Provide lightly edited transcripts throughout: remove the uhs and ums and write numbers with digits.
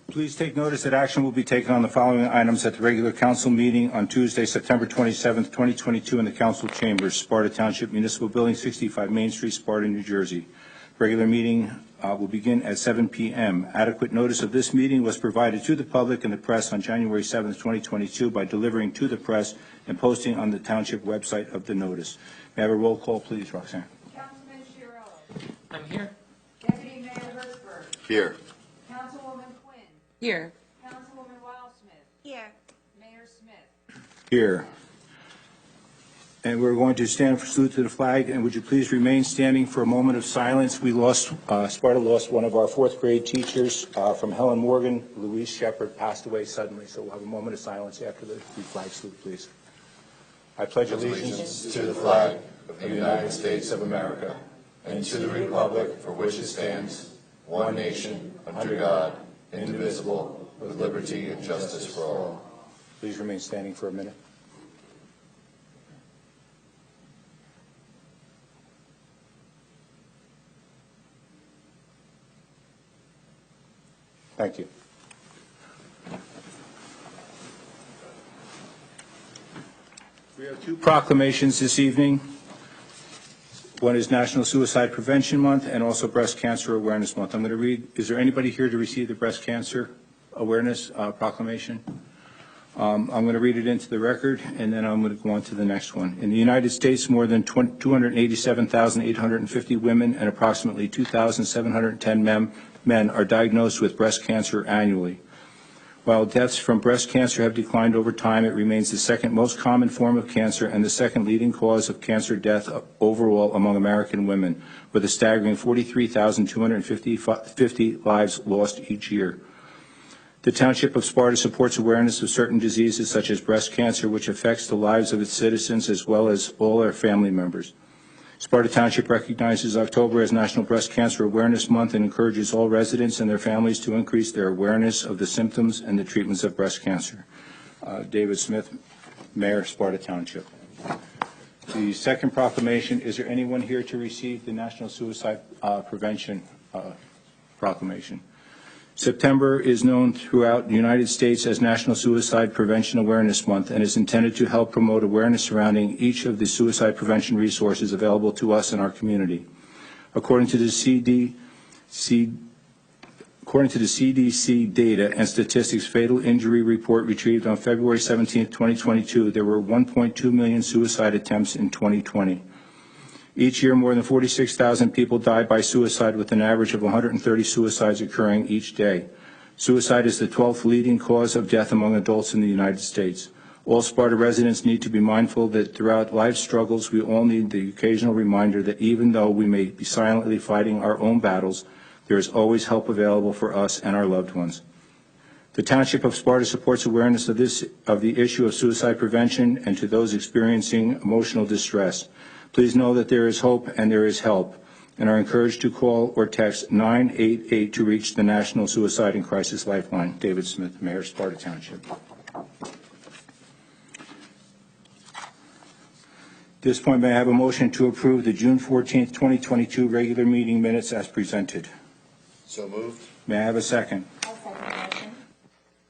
Please take notice that action will be taken on the following items at the regular council meeting on Tuesday, September 27th, 2022 in the council chambers, Sparta Township Municipal Building, 65 Main Street, Sparta, New Jersey. Regular meeting will begin at 7 p.m. Adequate notice of this meeting was provided to the public and the press on January 7th, 2022 by delivering to the press and posting on the township website of the notice. May I have a roll call, please, Roxanne? Councilman Chiarello. I'm here. Deputy Mayor Hertzberg. Here. Councilwoman Quinn. Here. Councilwoman Wildsmith. Here. Mayor Smith. Here. And we're going to stand for salute to the flag, and would you please remain standing for a moment of silence? We lost, Sparta lost one of our fourth grade teachers from Helen Morgan. Louise Shepard passed away suddenly, so we'll have a moment of silence after the flag salute, please. I pledge allegiance To the flag of the United States of America and to the republic for which it stands, one nation, under God, indivisible, with liberty and justice for all. Please remain standing for a minute. Thank you. We have two proclamations this evening. One is National Suicide Prevention Month and also Breast Cancer Awareness Month. I'm going to read, is there anybody here to receive the Breast Cancer Awareness Proclamation? I'm going to read it into the record, and then I'm going to go on to the next one. In the United States, more than 287,850 women and approximately 2,710 men are diagnosed with breast cancer annually. While deaths from breast cancer have declined over time, it remains the second most common form of cancer and the second leading cause of cancer death overall among American women, with a staggering 43,250 lives lost each year. The Township of Sparta supports awareness of certain diseases such as breast cancer, which affects the lives of its citizens as well as all their family members. Sparta Township recognizes October as National Breast Cancer Awareness Month and encourages all residents and their families to increase their awareness of the symptoms and the treatments of breast cancer. David Smith, Mayor, Sparta Township. The second proclamation, is there anyone here to receive the National Suicide Prevention Proclamation? September is known throughout the United States as National Suicide Prevention Awareness Month and is intended to help promote awareness surrounding each of the suicide prevention resources available to us in our community. According to the CDC data and statistics fatal injury report retrieved on February 17, 2022, there were 1.2 million suicide attempts in 2020. Each year, more than 46,000 people die by suicide, with an average of 130 suicides occurring each day. Suicide is the 12th leading cause of death among adults in the United States. All Sparta residents need to be mindful that throughout life's struggles, we all need the occasional reminder that even though we may be silently fighting our own battles, there is always help available for us and our loved ones. The Township of Sparta supports awareness of the issue of suicide prevention and to those experiencing emotional distress. Please know that there is hope and there is help, and are encouraged to call or text 988 to reach the National Suicide and Crisis Lifeline. David Smith, Mayor, Sparta Township. At this point, may I have a motion to approve the June 14th, 2022 regular meeting minutes as presented? So moved. May I have a second? I'll second the motion.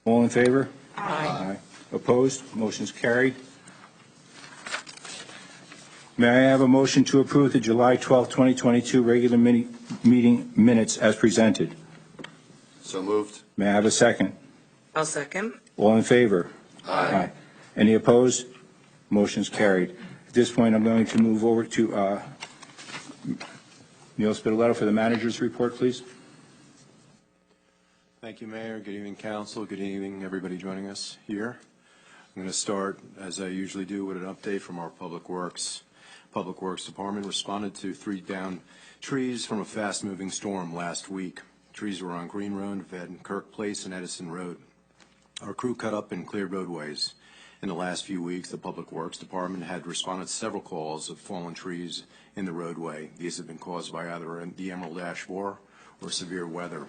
All in favor? Aye. Opposed? Motion's carried. May I have a motion to approve the July 12, 2022 regular meeting minutes as presented? So moved. May I have a second? I'll second. All in favor? Aye. Any opposed? Motion's carried. At this point, I'm going to move over to Neil Spitaletto for the manager's report, please. Thank you, Mayor. Good evening, Council. Good evening, everybody joining us here. I'm going to start, as I usually do, with an update from our Public Works. Public Works Department responded to 3 downed trees from a fast-moving storm last week. Trees were on Green Road, Van Kirk Place, and Edison Road. Our crew cut up and cleared roadways. In the last few weeks, the Public Works Department had responded to several calls of fallen trees in the roadway. These have been caused by either the Emerald Ash Borer or severe weather.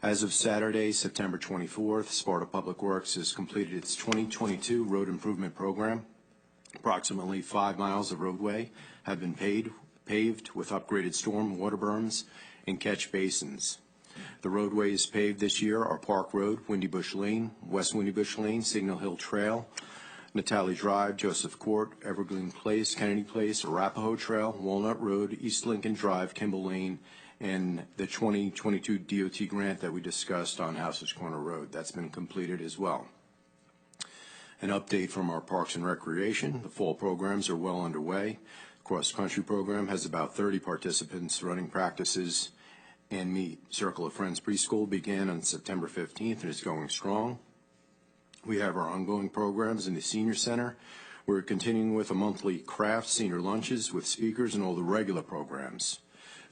As of Saturday, September 24th, Sparta Public Works has completed its 2022 road improvement program. Approximately 5 miles of roadway have been paved with upgraded storm water berms and catch basins. The roadways paved this year are Park Road, Windy Bush Lane, West Windy Bush Lane, Signal Hill Trail, Natali Drive, Joseph Court, Evergreen Place, Kennedy Place, Arapahoe Trail, Walnut Road, East Lincoln Drive, Kimball Lane, and the 2022 DOT grant that we discussed on Houses Corner Road. That's been completed as well. An update from our Parks and Recreation. The fall programs are well underway. The cross-country program has about 30 participants running practices and meet. Circle of Friends Preschool began on September 15th and is going strong. We have our ongoing programs in the Senior Center. We're continuing with a monthly craft senior lunches with speakers and all the regular programs.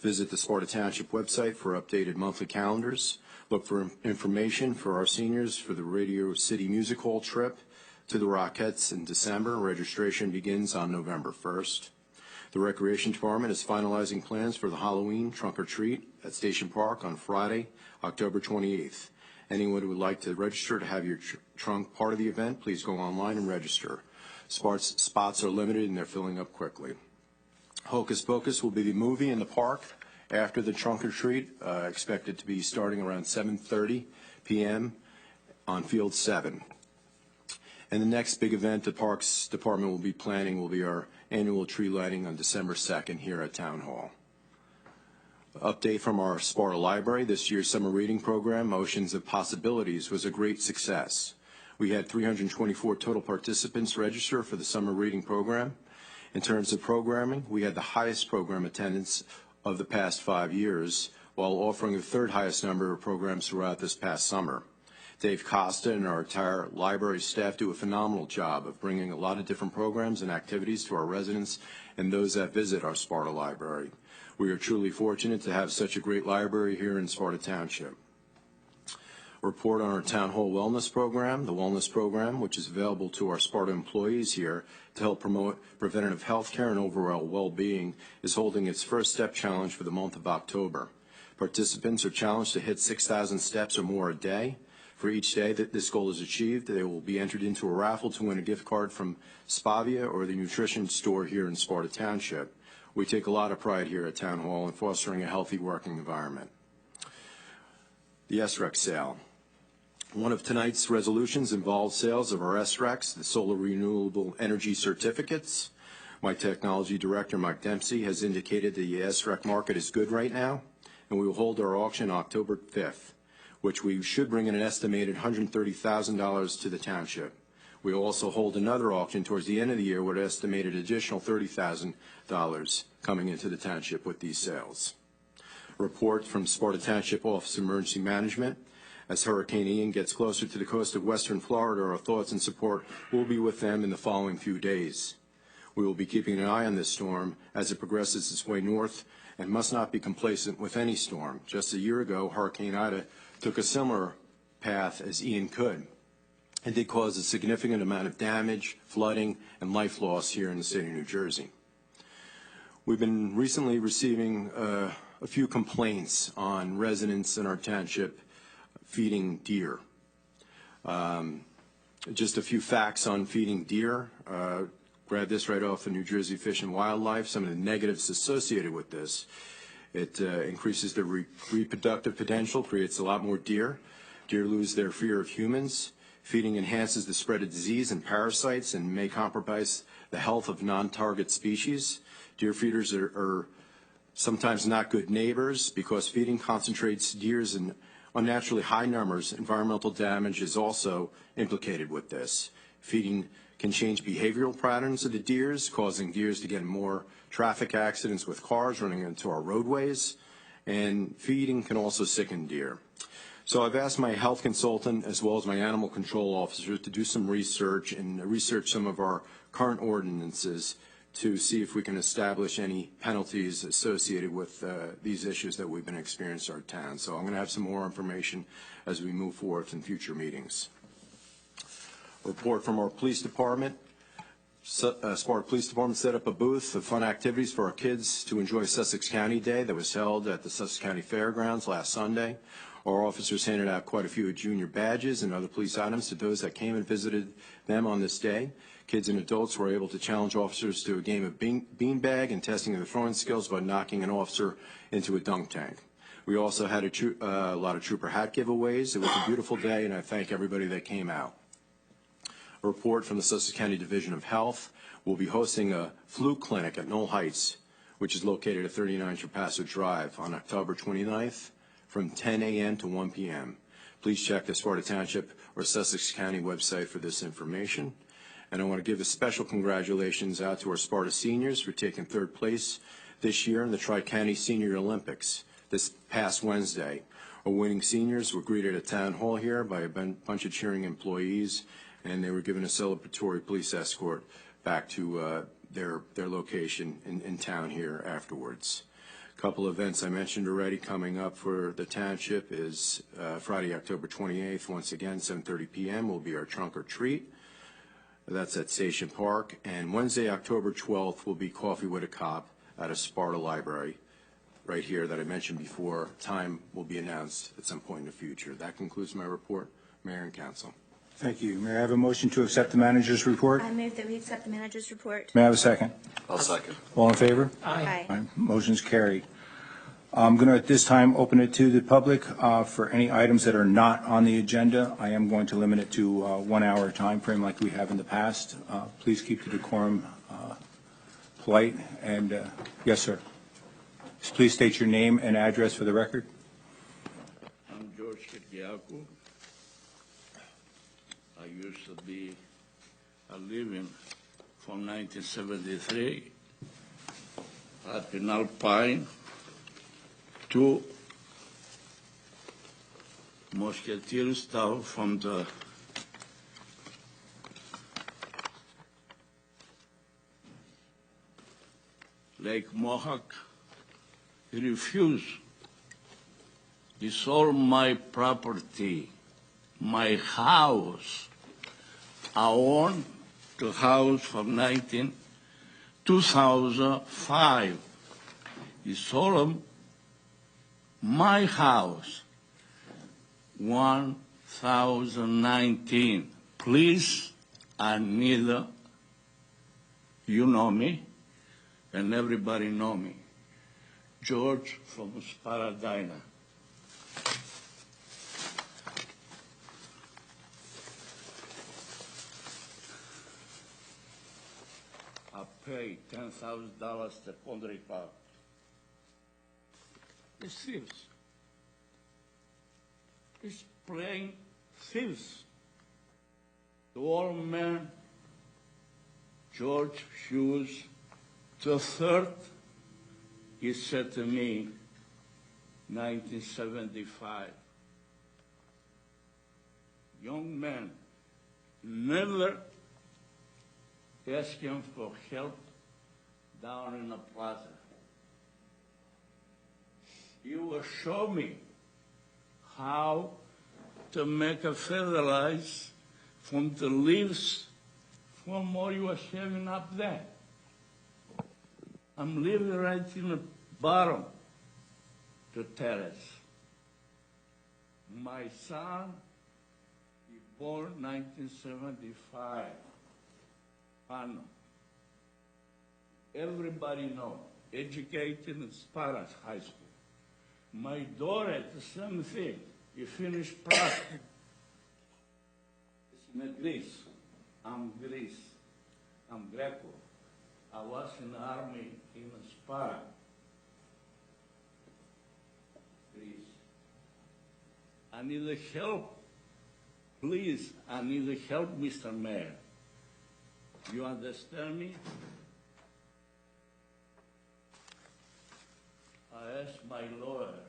Visit the Sparta Township website for updated monthly calendars. Look for information for our seniors for the Radio City Music Hall trip to the Rockettes in December. Registration begins on November 1st. The Recreation Department is finalizing plans for the Halloween trunk or treat at Station Park on Friday, October 28th. Anyone who would like to register to have your trunk part of the event, please go online and register. Spots are limited and they're filling up quickly. Hocus Pocus will be the movie in the park after the trunk or treat, expected to be starting around 7:30 p.m. on Field 7. And the next big event the Parks Department will be planning will be our annual tree lighting on December 2nd here at Town Hall. Update from our Sparta Library. This year's summer reading program, Oceans of Possibilities, was a great success. We had 324 total participants register for the summer reading program. In terms of programming, we had the highest program attendance of the past 5 years, while offering the third highest number of programs throughout this past summer. Dave Costa and our entire library staff do a phenomenal job of bringing a lot of different programs and activities to our residents and those that visit our Sparta Library. We are truly fortunate to have such a great library here in Sparta Township. Report on our Town Hall Wellness Program. The Wellness Program, which is available to our Sparta employees here to help promote preventative health care and overall well-being, is holding its first step challenge for the month of October. Participants are challenged to hit 6,000 steps or more a day. For each day that this goal is achieved, they will be entered into a raffle to win a gift card from Spavia or the nutrition store here in Sparta Township. We take a lot of pride here at Town Hall in fostering a healthy working environment. The SREC sale. One of tonight's resolutions involves sales of our SRECs, the Solar Renewable Energy Certificates. My technology director, Mike Dempsey, has indicated the SREC market is good right now, and we will hold our auction October 5th, which we should bring in an estimated $130,000 to the township. We will also hold another auction towards the end of the year with an estimated additional $30,000 coming into the township with these sales. Report from Sparta Township Office of Emergency Management. As Hurricane Ian gets closer to the coast of western Florida, our thoughts and support will be with them in the following few days. We will be keeping an eye on this storm as it progresses its way north and must not be complacent with any storm. Just a year ago, Hurricane Ida took a similar path as Ian could. It did cause a significant amount of damage, flooding, and life loss here in the state of New Jersey. We've been recently receiving a few complaints on residents in our township feeding deer. Just a few facts on feeding deer. Grab this right off of New Jersey Fish and Wildlife. Some of the negatives associated with this. It increases the reproductive potential, creates a lot more deer. Deer lose their fear of humans. Feeding enhances the spread of disease and parasites and may compromise the health of non-target species. Deer feeders are sometimes not good neighbors because feeding concentrates deers in unnaturally high numbers. Environmental damage is also implicated with this. Feeding can change behavioral patterns of the deers, causing deers to get more traffic accidents with cars running into our roadways, and feeding can also sicken deer. So I've asked my health consultant as well as my animal control officer to do some research and research some of our current ordinances to see if we can establish any penalties associated with these issues that we've been experiencing in our town. So I'm going to have some more information as we move forward in future meetings. A report from our police department. Sparta Police Department set up a booth of fun activities for our kids to enjoy Sussex County Day that was held at the Sussex County Fairgrounds last Sunday. Our officers handed out quite a few junior badges and other police items to those that came and visited them on this day. Kids and adults were able to challenge officers to a game of beanbag and testing their throwing skills by knocking an officer into a dunk tank. We also had a lot of trooper hat giveaways. It was a beautiful day, and I thank everybody that came out. A report from the Sussex County Division of Health. We'll be hosting a flu clinic at Knoll Heights, which is located at 39 Trapasso Drive on October 29th from 10 a.m. to 1 p.m. Please check the Sparta Township or Sussex County website for this information. And I want to give a special congratulations out to our Sparta seniors for taking third place this year in the Tri-County Senior Olympics this past Wednesday. Our winning seniors were greeted at Town Hall here by a bunch of cheering employees, and they were given a celebratory police escort back to their location in town here afterwards. A couple events I mentioned already coming up for the township is Friday, October 28th, once again, 7:30 p.m. will be our trunk or treat. That's at Station Park. And Wednesday, October 12th, will be Coffee with a Cop at a Sparta Library right here that I mentioned before. Time will be announced at some point in the future. That concludes my report, Mayor and Council. Thank you. May I have a motion to accept the manager's report? I move that we accept the manager's report. May I have a second? I'll second. All in favor? Aye. Aye. Motion's carried. I'm going to at this time open it to the public for any items that are not on the agenda. I am going to limit it to a 1 hour time frame like we have in the past. Please keep the decorum polite. And yes, sir. Please state your name and address for the record. I'm George Kitiakou. I used to be a living from 1973 at in Alpine to Musketeers Town from the Lake Mohawk. He refused. He sold my property, my house. I owned the house from 2005. He sold him my house, 2019. Please, I need, you know me, and everybody know me. George from Sparta. I paid $10,000 to Condre Park. It's thieves. It's plain thieves. The old man, George Hughes, the third, he said to me, 1975, young man, never ask him for help down in the plaza. He will show me how to make a fertilize from the leaves from what you are having up there. I'm living right in the bottom, the terrace. My son, he born 1975. Ano. Everybody know, educated in Sparta High School. My daughter, the same thing. You finished Prague. It's not Greece. I'm Greece. I'm Greco. I was in the army in Sparta, Greece. I need the help. Please, I need the help, Mr. Mayor. You understand me? I asked my lawyer,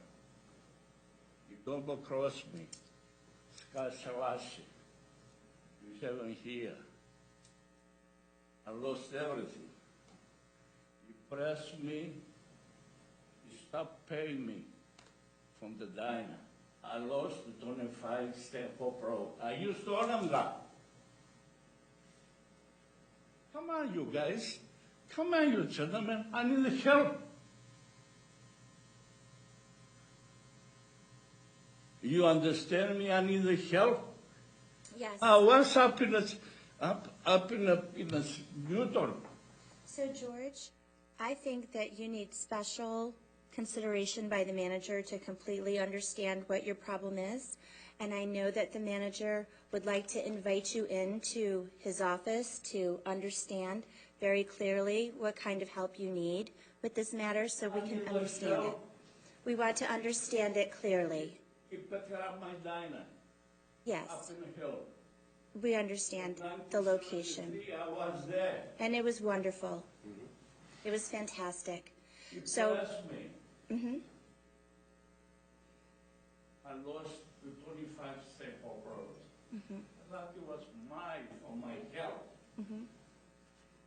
you double cross me, Scott Sawashi, you have him here. I lost everything. You pressed me, you stopped paying me from the diner. I lost the 25 step for pro. I used to own them that. Come on, you guys. Come on, you gentlemen. I need help. You understand me? I need help. Yes. What's up in the Newton? So, George, I think that you need special consideration by the manager to completely understand what your problem is. And I know that the manager would like to invite you into his office to understand very clearly what kind of help you need with this matter so we can understand it. We want to understand it clearly. He picked up my diner up Yes, in the hill. we understand the location. 1973, I was there. And it was wonderful. It was fantastic. He So, blessed me. mhm. I lost the 25 staple roads. I thought it was mine for my health.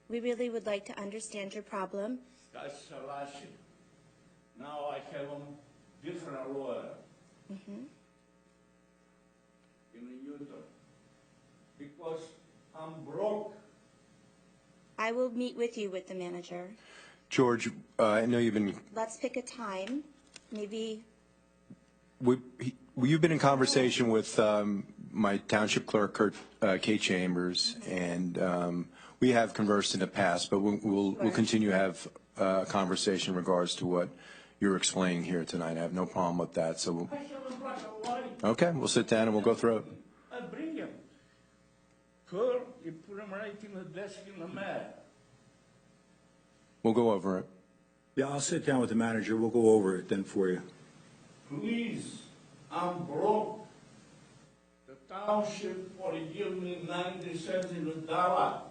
We really would like to understand your problem. That's Selassie. Now I have a different lawyer in Utah because I'm broke. I will meet with you with the manager. George, I know you've been Let's pick a time, maybe, you've been in conversation with my township clerk, Kate Chambers, and we have conversed in the past, but we'll continue to have a conversation in regards to what you're explaining here tonight. I have no problem with that. So, I have a black and white. okay, we'll sit down and we'll go through it. I bring him. Curl, you put him right in the desk in the mat. We'll go over it. Yeah, I'll sit down with the manager. We'll go over it then for you. Please, I'm broke. The township only give me 90 cents in the dollar.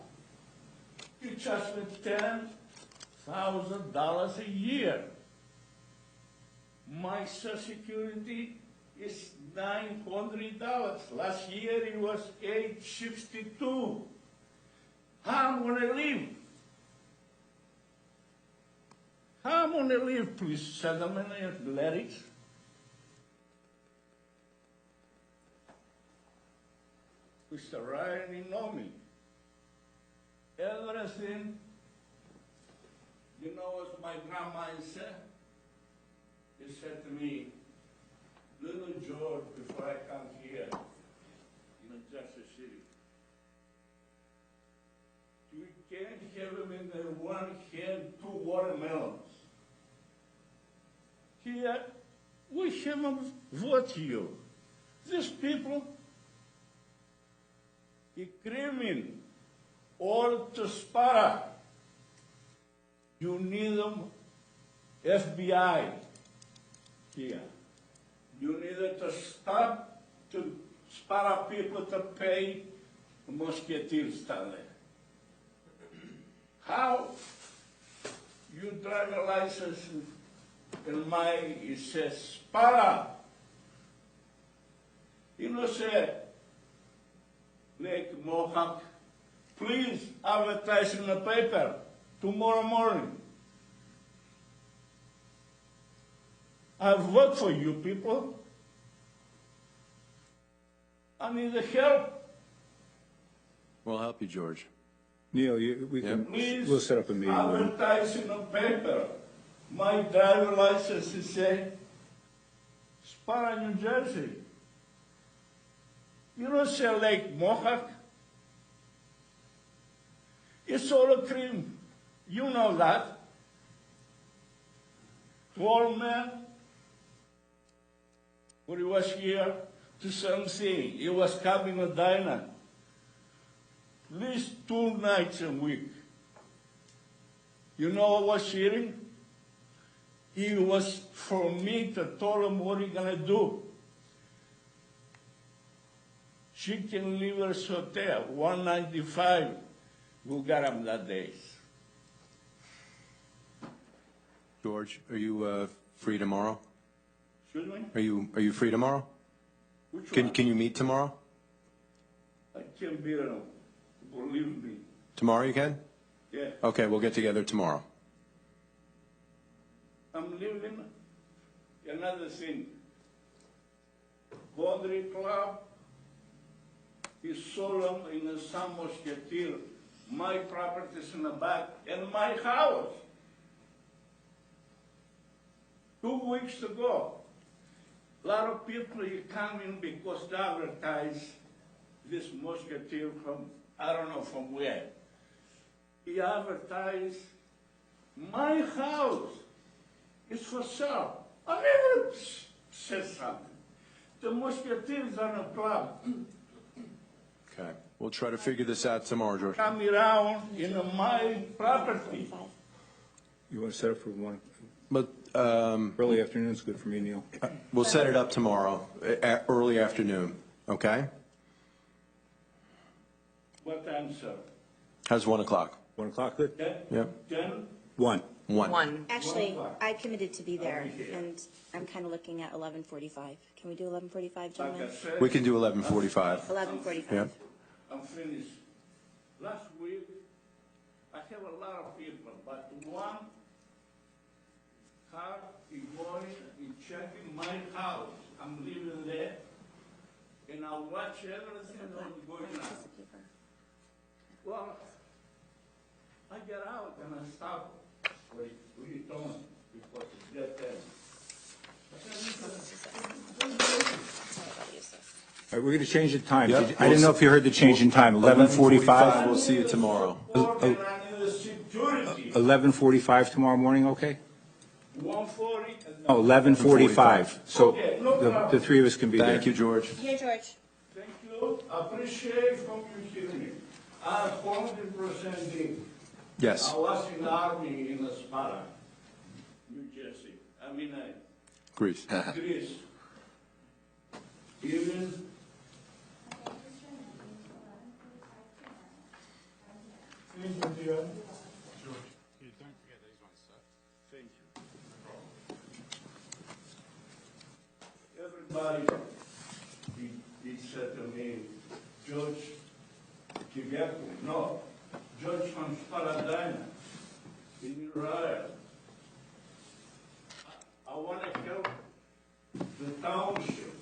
You charge me $10,000 a year. My Social Security is $900. Last year it was $862. How am I gonna live? How am I gonna live? Please send them in athletics. Mr. Ryan, you know me. Everything, you know what my grandma said? He said to me, little George, before I come here, in Jersey City, you can't have him in the one hand, 2 watermelons. Here, we have them vote you. These people, he criminal, all to Sparta. You need them, FBI here. You need to stop to Sparta people to pay the musketeers down there. How you drive a license in my, it says Sparta. You know, say, Lake Mohawk, please advertise in the paper tomorrow morning. I vote for you people. I need the help. We'll help you, George. Neil, Please we'll set up a meeting. advertise in the paper. My driver license is say Sparta, New Jersey. You don't say Lake Mohawk. It's all a cream. You know that. 12 men. When he was here to something, he was coming a diner. At least 2 nights a week. You know what was hearing? He was for me to tell him what he gonna do. Chicken Livers Hotel, 195. We got him that day. George, are you free tomorrow? Excuse me? Are you free tomorrow? Which Can one? you meet tomorrow? I can't be around. Believe me. Tomorrow you can? Yeah. Okay, we'll get together tomorrow. I'm living another thing. Country Club, he sold them in the San Musketeer. My property's in the back, and my house. 2 weeks ago, a lot of people come in because they advertise this Musketeer from, I don't know from where. He advertised my house. It's for sale. I never said something. The musketeers on the club Okay. We'll try to figure this out tomorrow, George. come around in my property. You want to set up for one? But Early afternoon is good for me, Neil. we'll set it up tomorrow, early afternoon, okay? What time, sir? How's 1 o'clock? 1 o'clock, good? 10? Yep. 10? 1. 1. 1. Actually, I committed to be there, and I'm kind of looking at 11:45. Can we do 11:45, Like gentlemen? I said, We can do 11:45. 11:45. Yep. I'm finished. Last week, I have a lot of people, but one car is going and checking my house. I'm living there, and I watch everything that's going on. Well, I get out and I stop. Wait, we don't, because it's dead end. All right, we're going to change the time. Yep. I didn't know if you heard the change in time. 11:45? We'll see you tomorrow. And I need a security. 11:45 tomorrow morning, okay? 140. No, 11:45. So Okay, no problem. the three of us can be there. Thank you, George. Here, George. Thank you. Appreciate from you hearing me. I'm 100% agree. Yes. I was in the army in Sparta, New Jersey. I mean, Greece. Greece. Even thank you. Everybody, he said to me, George Quebec, no, George from Sparta in Israel. I want to help the township.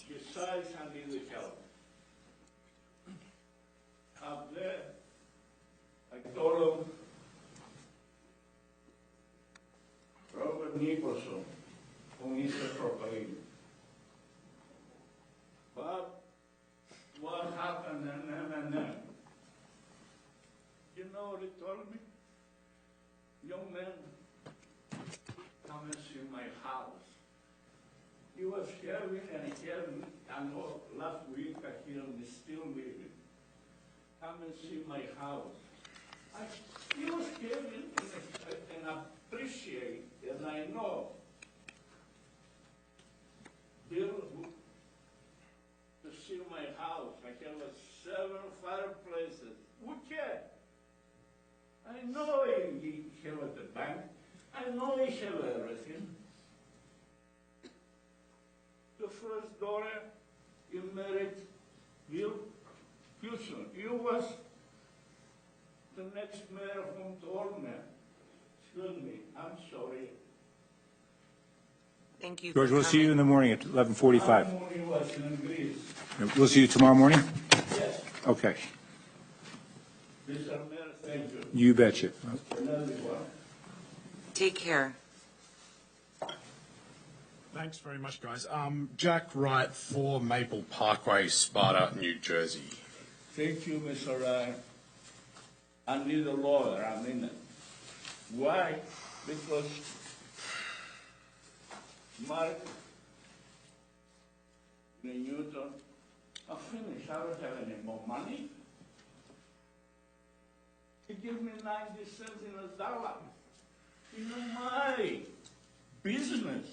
Besides, I need the help. Up there, I told him, Robert Nicholson, who is the Proclamation. Bob, what happened, and. You know what he told me? Young man, come and see my house. He was having and having, I know last week I hear him still living. Come and see my house. He was having and appreciate, and I know. Bill, to see my house, I have 7 fireplaces. Okay. I know he have at the bank. I know he have everything. The first daughter, he married Bill Houston. He was the next mayor from Tolman. Excuse me, I'm sorry. Thank you. George, for we'll see you in coming. the morning at 11:45. He was in Greece. We'll see you tomorrow morning? Yes, Okay. Mr. Mayor, thank you. You betcha. And everyone. Take care. Thanks very much, guys. Jack Wright, 4 Maple Parkway, Sparta, New Jersey. Thank you, Mr. Ryan. I need a lawyer, I mean it. Why? Because Mark Newton, I'm finished, I don't have any more money. He gave me 90 cents in a dollar. In my business.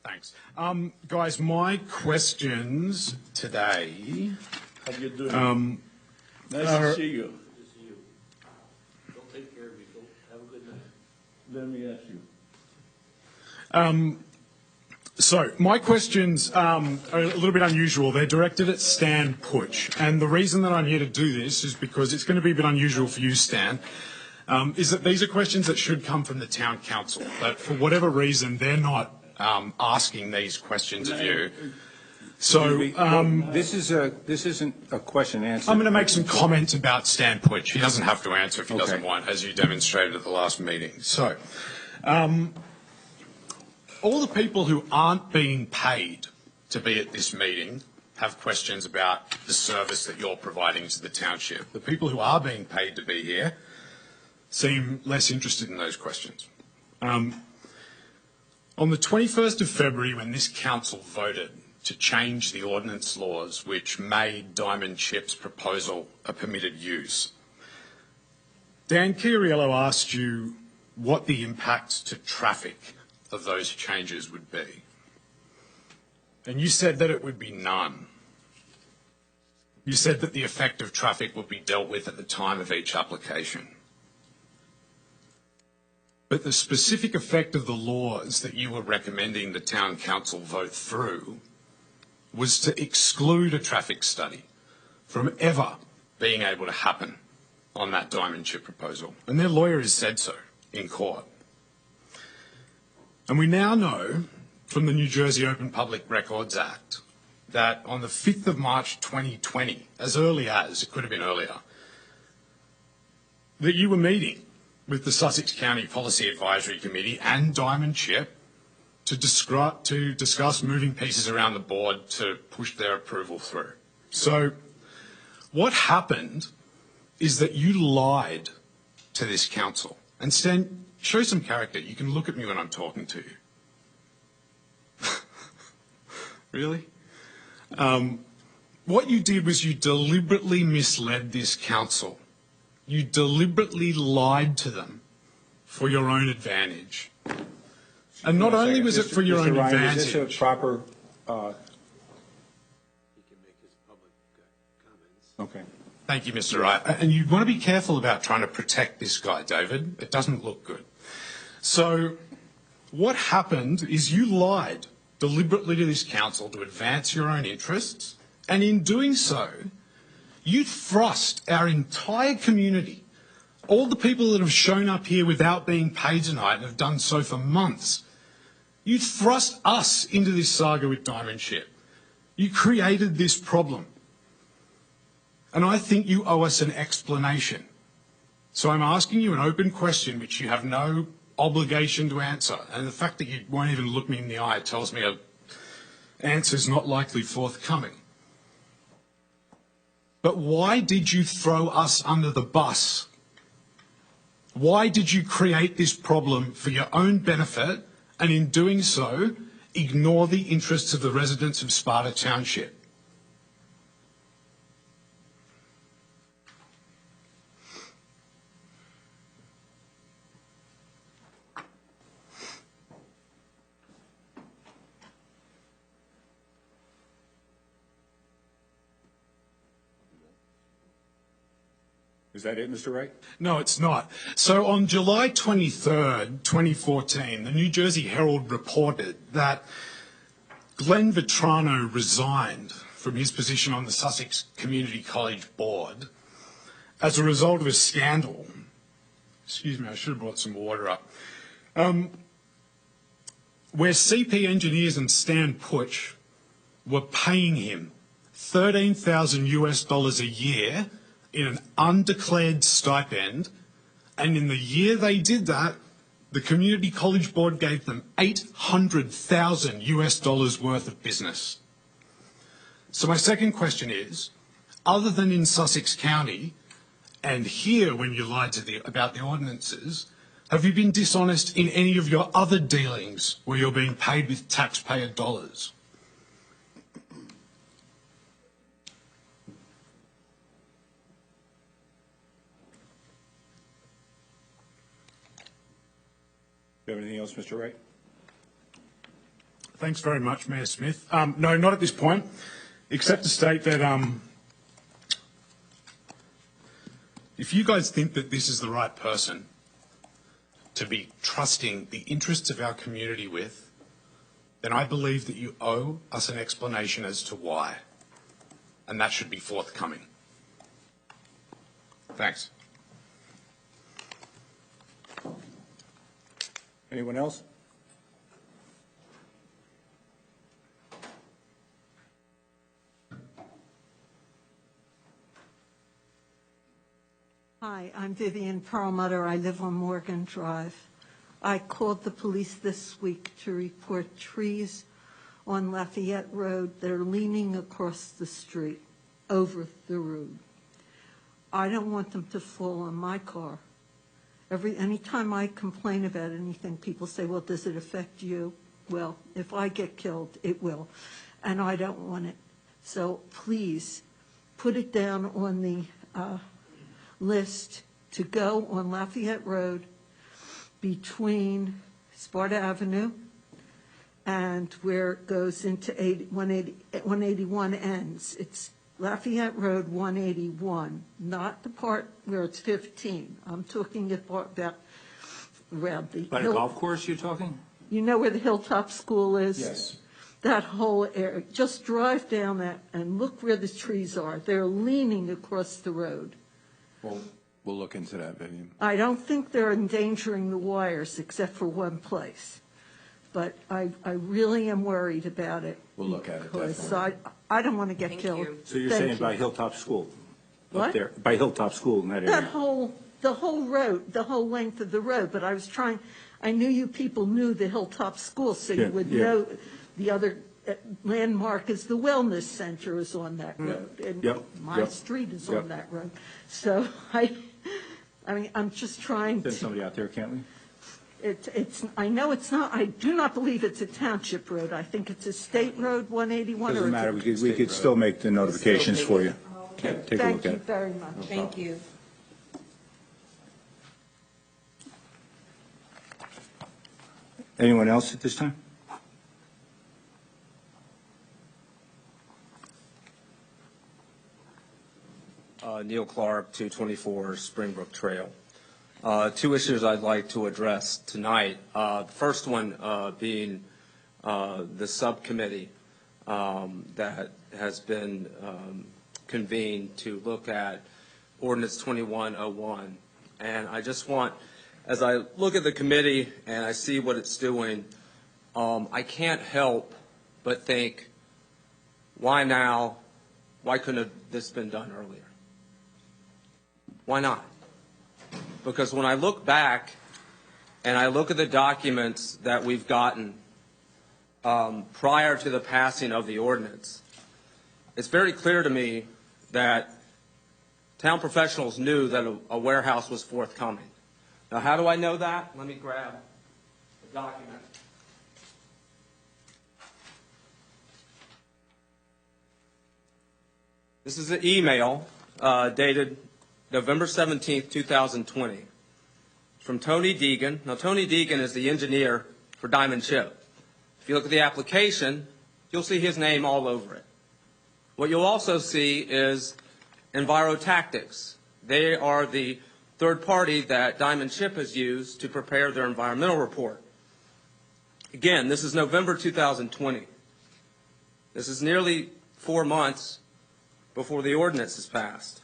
Thanks. Guys, my questions today. How you doing? Nice to see you. Don't take care of you. Have a good night. Let me ask you. So my questions are a little bit unusual. They're directed at Stan Putsch. And the reason that I'm here to do this is because it's going to be a bit unusual for you, Stan, is that these are questions that should come from the town council. But for whatever reason, they're not asking these questions of you. So This isn't a question and answer. I'm going to make some comments about Stan Putsch. He doesn't have to answer if he doesn't Okay. want, as you demonstrated at the last meeting. So all the people who aren't being paid to be at this meeting have questions about the service that you're providing to the township. The people who are being paid to be here seem less interested in those questions. On the 21st of February, when this council voted to change the ordinance laws which made Diamond Chip's proposal a permitted use, Dan Chiariello asked you what the impact to traffic of those changes would be. And you said that it would be none. You said that the effect of traffic would be dealt with at the time of each application. But the specific effect of the laws that you were recommending the town council vote through was to exclude a traffic study from ever being able to happen on that Diamond Chip proposal. And their lawyer has said so in court. And we now know from the New Jersey Open Public Records Act that on the 5th of March 2020, as early as, it could have been earlier, that you were meeting with the Sussex County Policy Advisory Committee and Diamond Chip to discuss moving pieces around the board to push their approval through. So what happened is that you lied to this council. And Stan, show some character. You can look at me when I'm talking to you. Really? What you did was you deliberately misled this council. You deliberately lied to them for your own advantage. And not only was it for your own advantage. Is this a proper? He can make his public comments. Okay. Thank you, Mr. Wright. And you want to be careful about trying to protect this guy, David. It doesn't look good. So what happened is you lied deliberately to this council to advance your own interests. And in doing so, you thrust our entire community, all the people that have shown up here without being paid tonight and have done so for months, you thrust us into this saga with Diamond Chip. You created this problem. And I think you owe us an explanation. So I'm asking you an open question which you have no obligation to answer. And the fact that you won't even look me in the eye tells me an answer is not likely forthcoming. But why did you throw us under the bus? Why did you create this problem for your own benefit and in doing so, ignore the interests of the residents of Sparta Township? Is that it, Mr. Wright? No, it's not. So on July 23rd, 2014, the New Jersey Herald reported that Glenn Vetrano resigned from his position on the Sussex Community College Board as a result of a scandal. Excuse me, I should have brought some water up. Where CP Engineers and Stan Putsch were paying him $13,000 a year in an undeclared stipend, and in the year they did that, the Community College Board gave them $800,000 worth of business. So my second question is, other than in Sussex County, and here when you lied to about the ordinances, have you been dishonest in any of your other dealings where you're being paid with taxpayer dollars? Do you have anything else, Mr. Wright? Thanks very much, Mayor Smith. No, not at this point, except to state that if you guys think that this is the right person to be trusting the interests of our community with, then I believe that you owe us an explanation as to why, and that should be forthcoming. Thanks. Anyone else? Hi, I'm Vivian Perlmutter. I live on Morgan Drive. I called the police this week to report trees on Lafayette Road. They're leaning across the street, over the road. I don't want them to fall on my car. Anytime I complain about anything, people say, well, does it affect you? Well, if I get killed, it will, and I don't want it. So please, put it down on the list to go on Lafayette Road between Sparta Avenue and where it goes into 181 ends. It's Lafayette Road 181, not the part where it's 15. I'm talking about around the By the golf course you're talking? You know where the Hilltop School is? Yes. That whole area. Just drive down that and look where the trees are. They're leaning across the road. Well, we'll look into that, Vivian. I don't think they're endangering the wires except for one place. But I really am worried about it. We'll look at it, Because definitely. I don't want to get Thank killed. you. So you're Thank saying you. by Hilltop School? What? Up there, by Hilltop School in that area? The whole road, the whole length of the road, but I knew you people knew the Hilltop School, so Yeah, you would yeah. know the other landmark is the Wellness Center is on that road. And Yep, my yep, street is yep. on that road. So I mean, I'm just trying Send to, somebody out there, can't we? I know it's not, I do not believe it's a township road. I think it's a state road, 181. Doesn't or matter, it's a- we could still make the notifications for you. Take a look Thank at you it. very much. Thank you. Anyone else at this time? Neil Clark, 224 Springbrook Trail. Two issues I'd like to address tonight. The first one being the subcommittee that has been convened to look at Ordinance 2101. And I just want, as I look at the committee and I see what it's doing, I can't help but think, why now? Why couldn't this have been done earlier? Why not? Because when I look back and I look at the documents that we've gotten prior to the passing of the ordinance, it's very clear to me that town professionals knew that a warehouse was forthcoming. Now, how do I know that? Let me grab the document. This is an email dated November 17th, 2020, from Tony Deegan. Now, Tony Deegan is the engineer for Diamond Chip. If you look at the application, you'll see his name all over it. What you'll also see is Envirotactics. They are the third party that Diamond Chip has used to prepare their environmental report. Again, this is November 2020. This is nearly 4 months before the ordinance is passed.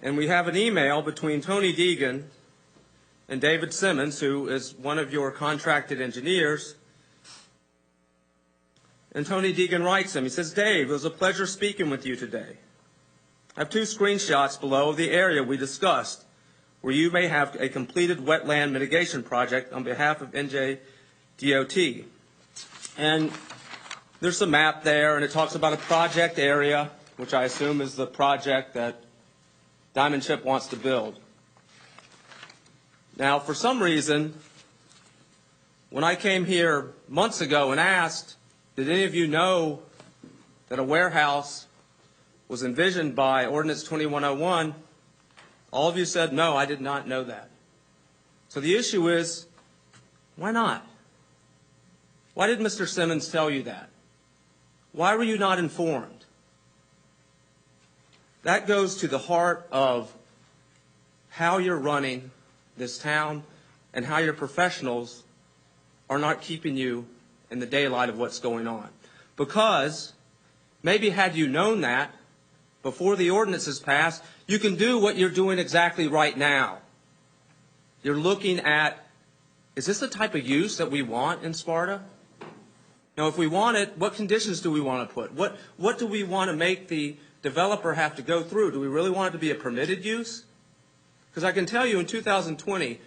And we have an email between Tony Deegan and David Simmons, who is one of your contracted engineers. And Tony Deegan writes him. He says, Dave, it was a pleasure speaking with you today. I have 2 screenshots below of the area we discussed where you may have a completed wetland mitigation project on behalf of NJDOT. And there's a map there, and it talks about a project area, which I assume is the project that Diamond Chip wants to build. Now, for some reason, when I came here months ago and asked, did any of you know that a warehouse was envisioned by Ordinance 2101, all of you said, no, I did not know that. So the issue is, why not? Why did Mr. Simmons tell you that? Why were you not informed? That goes to the heart of how you're running this town and how your professionals are not keeping you in the daylight of what's going on. Because maybe had you known that before the ordinance is passed, you can do what you're doing exactly right now. You're looking at, is this the type of use that we want in Sparta? Now, if we want it, what conditions do we want to put? What do we want to make the developer have to go through? Do we really want it to be a permitted use? Because I can tell you in 2020,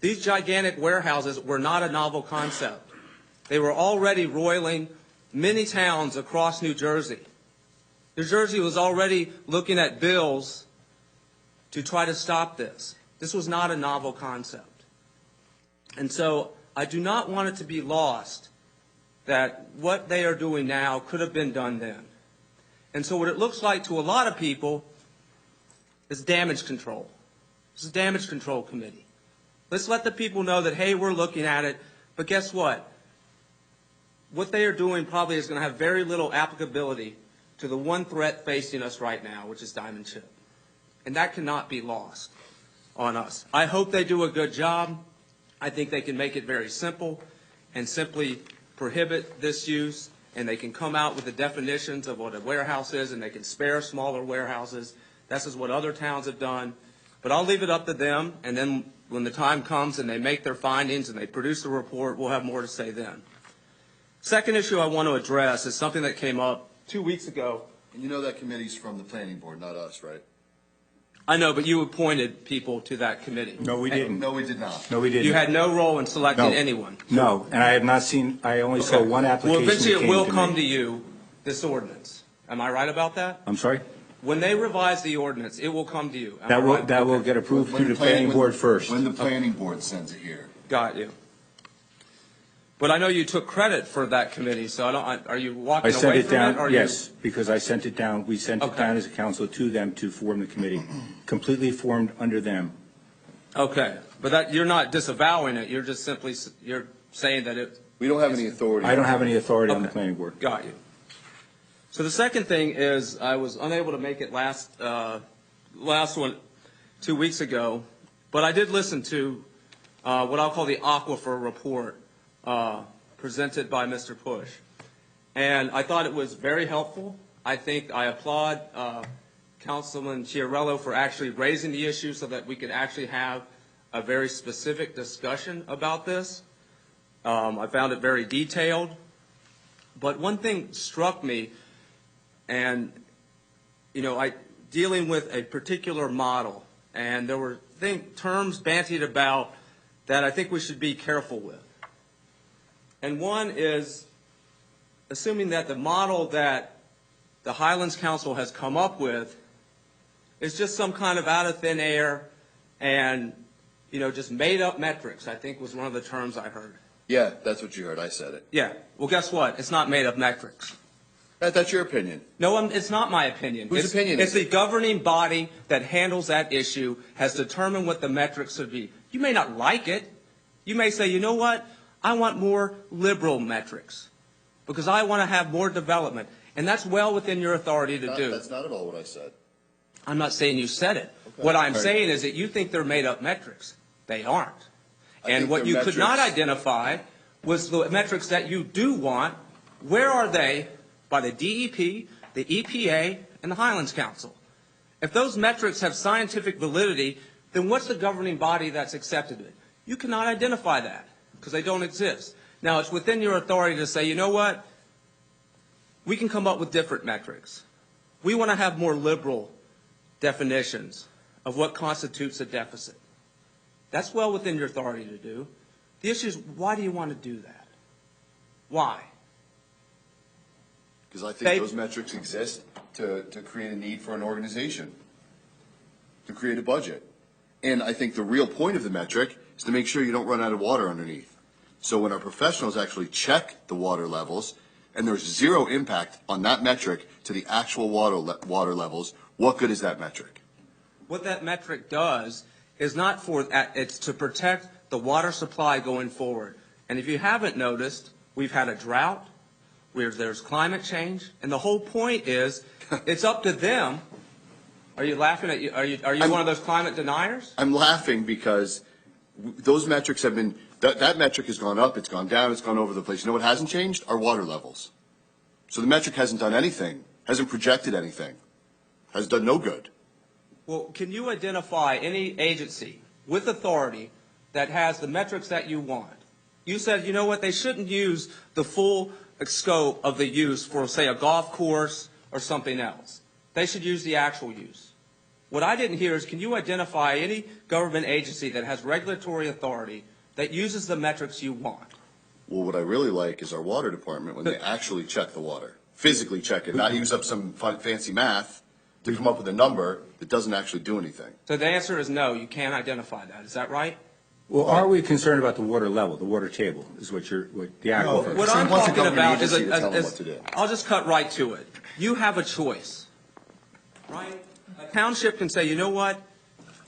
these gigantic warehouses were not a novel concept. They were already roiling many towns across New Jersey. New Jersey was already looking at bills to try to stop this. This was not a novel concept. And so I do not want it to be lost that what they are doing now could have been done then. And so what it looks like to a lot of people is damage control. This is a damage control committee. Let's let the people know that, hey, we're looking at it, but guess what? What they are doing probably is going to have very little applicability to the one threat facing us right now, which is Diamond Chip. And that cannot be lost on us. I hope they do a good job. I think they can make it very simple and simply prohibit this use, and they can come out with the definitions of what a warehouse is, and they can spare smaller warehouses. This is what other towns have done. But I'll leave it up to them, and then when the time comes and they make their findings and they produce a report, we'll have more to say then. Second issue I want to address is something that came up 2 weeks ago. And you know that committee's from the planning board, not us, right? I know, but you appointed people to that committee. No, we didn't. No, we did not. No, we didn't. You had no role in selecting No. anyone. No, and I have not seen, I only saw one application. Well, eventually that it will came come me. to you, this ordinance. Am I right about that? I'm sorry? When they revise the ordinance, it will come to you. Am I right? That will Okay. get approved When through the planning board first. When the planning board sends it here. Got you. But I know you took credit for that committee, so are you I walking sent away it from it? down, yes, because I sent it down, we sent it Okay. down as a council to them to form the committee, completely formed under them. Okay, but you're not disavowing it, you're just simply, you're saying that it. We don't have any authority. I don't have any authority on the Okay. planning board. Got you. So the second thing is, I was unable to make it last one 2 weeks ago, but I did listen to what I'll call the Aquifer Report presented by Mr. Push. And I thought it was very helpful. I think I applaud Councilman Chiarello for actually raising the issue so that we could actually have a very specific discussion about this. I found it very detailed. But one thing struck me, and, you know, dealing with a particular model, and there were terms bantied about that I think we should be careful with. And one is assuming that the model that the Highlands Council has come up with is just some kind of out of thin air and, you know, just made up metrics, I think was one of the terms I heard. Yeah, that's what you heard. I said it. Yeah. Well, guess what? It's not made up metrics. That's your opinion. No, it's not my opinion. Whose opinion is it? It's the governing body that handles that issue, has determined what the metrics should be. You may not like it. You may say, you know what? I want more liberal metrics because I want to have more development. And that's well within your authority to do. That's not at all what I said. I'm not saying you said it. Okay. What I'm Right. saying is that you think they're made up metrics. They aren't. I And think what they're you could not metrics. identify was the metrics that you do want. Where are they by the DEP, the EPA, and the Highlands Council? If those metrics have scientific validity, then what's the governing body that's accepted it? You cannot identify that because they don't exist. Now, it's within your authority to say, you know what? We can come up with different metrics. We want to have more liberal definitions of what constitutes a deficit. That's well within your authority to do. The issue is, why do you want to do that? Why? Because I think those metrics exist to create a need for an organization, to create a budget. And I think the real point of the metric is to make sure you don't run out of water underneath. So when our professionals actually check the water levels, and there's zero impact on that metric to the actual water levels, what good is that metric? What that metric does is not for that, it's to protect the water supply going forward. And if you haven't noticed, we've had a drought, there's climate change, and the whole point is it's up to them. Are you laughing at you? Are you one of those climate deniers? I'm laughing because those metrics have been, that metric has gone up, it's gone down, it's gone over the place. You know what hasn't changed? Our water levels. So the metric hasn't done anything, hasn't projected anything, has done no good. Well, can you identify any agency with authority that has the metrics that you want? You said, you know what, they shouldn't use the full scope of the use for, say, a golf course or something else. They should use the actual use. What I didn't hear is, can you identify any government agency that has regulatory authority that uses the metrics you want? Well, what I really like is our water department when they actually check the water, physically check it, not use up some fancy math to come up with a number that doesn't actually do anything. So the answer is no, you can't identify that. Is that right? Well, are we concerned about the water level, the water table, is what the aquifer? What So I'm he wants a talking government about is, agency to tell him what to do. I'll just cut right to it. You have a choice, right? A township can say, you know what?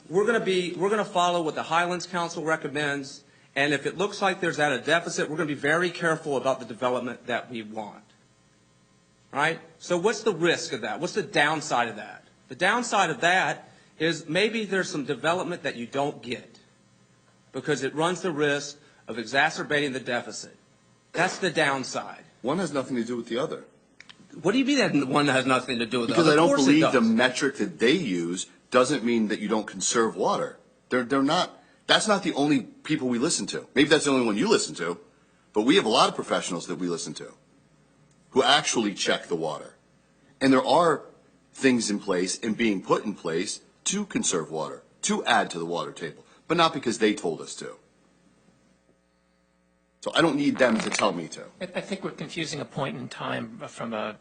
We're going to follow what the Highlands Council recommends, and if it looks like there's at a deficit, we're going to be very careful about the development that we want. Right? So what's the risk of that? What's the downside of that? The downside of that is maybe there's some development that you don't get because it runs the risk of exacerbating the deficit. That's the downside. One has nothing to do with the other. What do you mean that one has nothing to do with the Because other? I don't Of course it believe the does. metric that they use doesn't mean that you don't conserve water. They're not, that's not the only people we listen to. Maybe that's the only one you listen to, but we have a lot of professionals that we listen to who actually check the water. And there are things in place and being put in place to conserve water, to add to the water table, but not because they told us to. So I don't need them to tell me to. I think we're confusing a point in time from a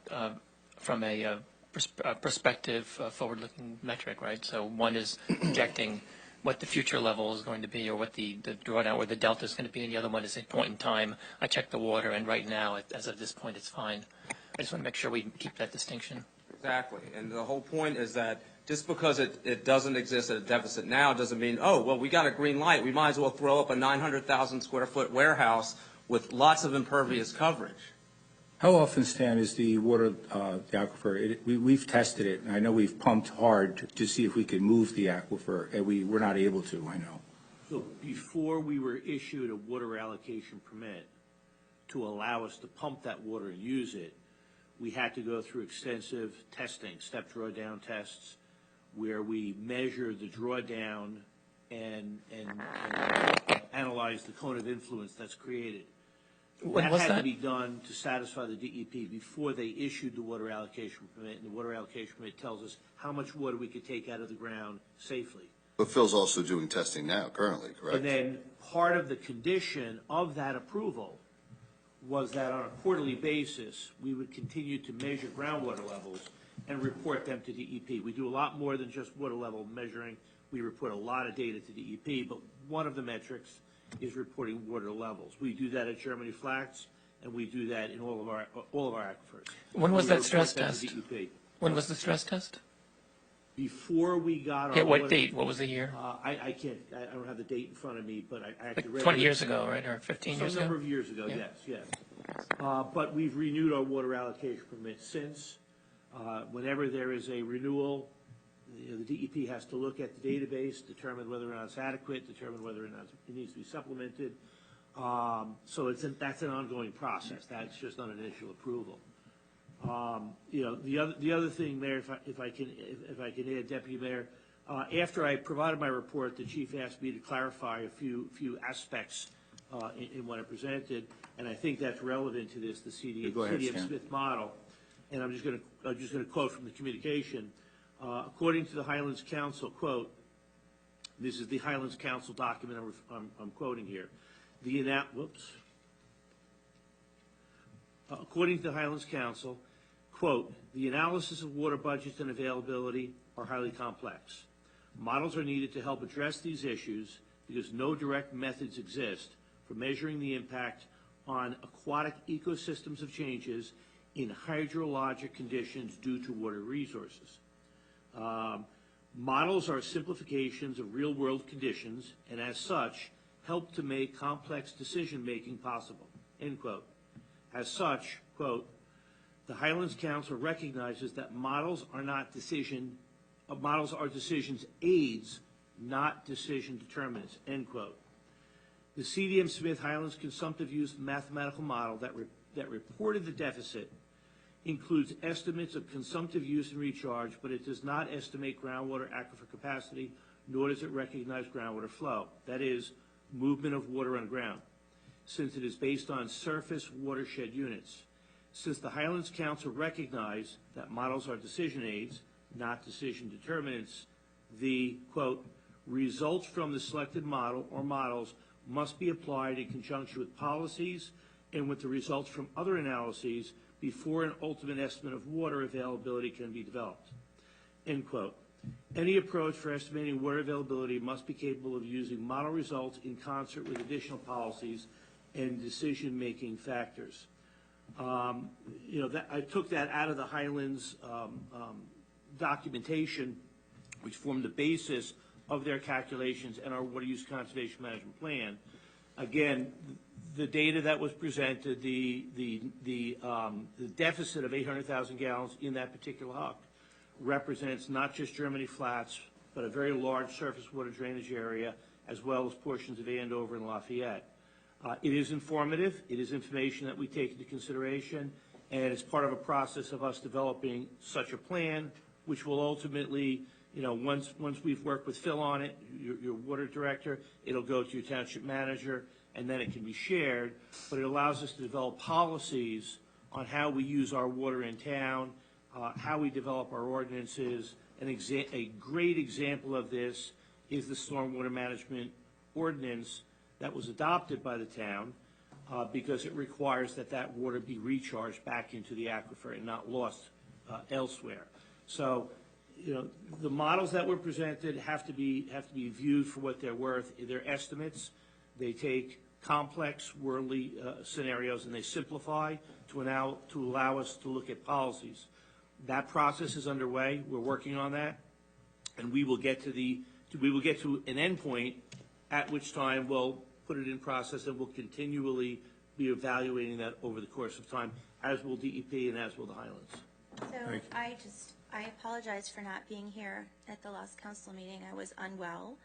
prospective, forward-looking metric, right? So one is projecting what the future level is going to be, or what the drawdown or the delta is going to be, and the other one is a point in time. I check the water, and right now, as of this point, it's fine. I just want to make sure we keep that distinction. Exactly. And the whole point is that just because it doesn't exist at a deficit now doesn't mean, oh, well, we got a green light. We might as well throw up a 900,000 square foot warehouse with lots of impervious coverage. How often, Stan, is the water, the aquifer, we've tested it, and I know we've pumped hard to see if we could move the aquifer, and we're not able to, I know. So before we were issued a water allocation permit to allow us to pump that water and use it, we had to go through extensive testing, step drawdown tests, where we measure the drawdown and analyze the cone of influence that's created. When That was had that? to be done to satisfy the DEP before they issued the water allocation permit, and the water allocation permit tells us how much water we could take out of the ground safely. But Phil's also doing testing now, currently, correct? And then part of the condition of that approval was that on a quarterly basis, we would continue to measure groundwater levels and report them to DEP. We do a lot more than just water level measuring. We report a lot of data to DEP, but one of the metrics is reporting water levels. We do that at Germany Flats, and we do that in all of our aquifers. When was We that stress report that to test? DEP. When was the stress test? Before we got our Yeah, what water- date? What was the year? I can't, I don't have the date in front of me, but I actually read Like 20 it. years ago, right, or 15 years Some ago? number of years ago, Yeah. yes. But we've renewed our water allocation permit since. Whenever there is a renewal, the DEP has to look at the database, determine whether or not it's adequate, determine whether or not it needs to be supplemented. So that's an ongoing process. That's just not an initial approval. The other thing, Mayor, if I can add, Deputy Mayor, after I provided my report, the chief asked me to clarify a few aspects in what I presented, and I think that's relevant to this, the Go ahead, CDM Stan. Smith model. And I'm just going to quote from the communication. According to the Highlands Council, quote, this is the Highlands Council document I'm quoting here. According to the Highlands Council, quote, the analysis of water budgets and availability are highly complex. Models are needed to help address these issues because no direct methods exist for measuring the impact on aquatic ecosystems of changes in hydrologic conditions due to water resources. Models are simplifications of real-world conditions, and as such, help to make complex decision-making possible, end quote. As such, quote, the Highlands Council recognizes that models are decisions aids, not decision determinants, end quote. The CDM Smith Highlands consumptive use mathematical model that reported the deficit includes estimates of consumptive use and recharge, but it does not estimate groundwater aquifer capacity, nor does it recognize groundwater flow, that is, movement of water on ground, since it is based on surface watershed units. Since the Highlands Council recognized that models are decision aids, not decision determinants, the, quote, results from the selected model or models must be applied in conjunction with policies, and with the results from other analyses before an ultimate estimate of water availability can be developed. End quote. Any approach for estimating water availability must be capable of using model results in concert with additional policies and decision-making factors. I took that out of the Highlands documentation, which formed the basis of their calculations and our water use conservation management plan. Again, the data that was presented, the deficit of 800,000 gallons in that particular huck represents not just Germany Flats, but a very large surface water drainage area, as well as portions of Andover and Lafayette. It is informative. It is information that we take into consideration, and it's part of a process of us developing such a plan, which will ultimately, once we've worked with Phil on it, your water director, it'll go to your township manager, and then it can be shared. But it allows us to develop policies on how we use our water in town, how we develop our ordinances. A great example of this is the stormwater management ordinance that was adopted by the town because it requires that water be recharged back into the aquifer and not lost elsewhere. So, the models that were presented have to be viewed for what they're worth. They're estimates. They take complex, worldly scenarios and they simplify to allow us to look at policies. That process is underway. We're working on that, and we will get to an end point at which time we'll put it in process, and we'll continually be evaluating that over the course of time, as will DEP and as will the Highlands. So I apologize for not being here at the last council meeting. I was unwell,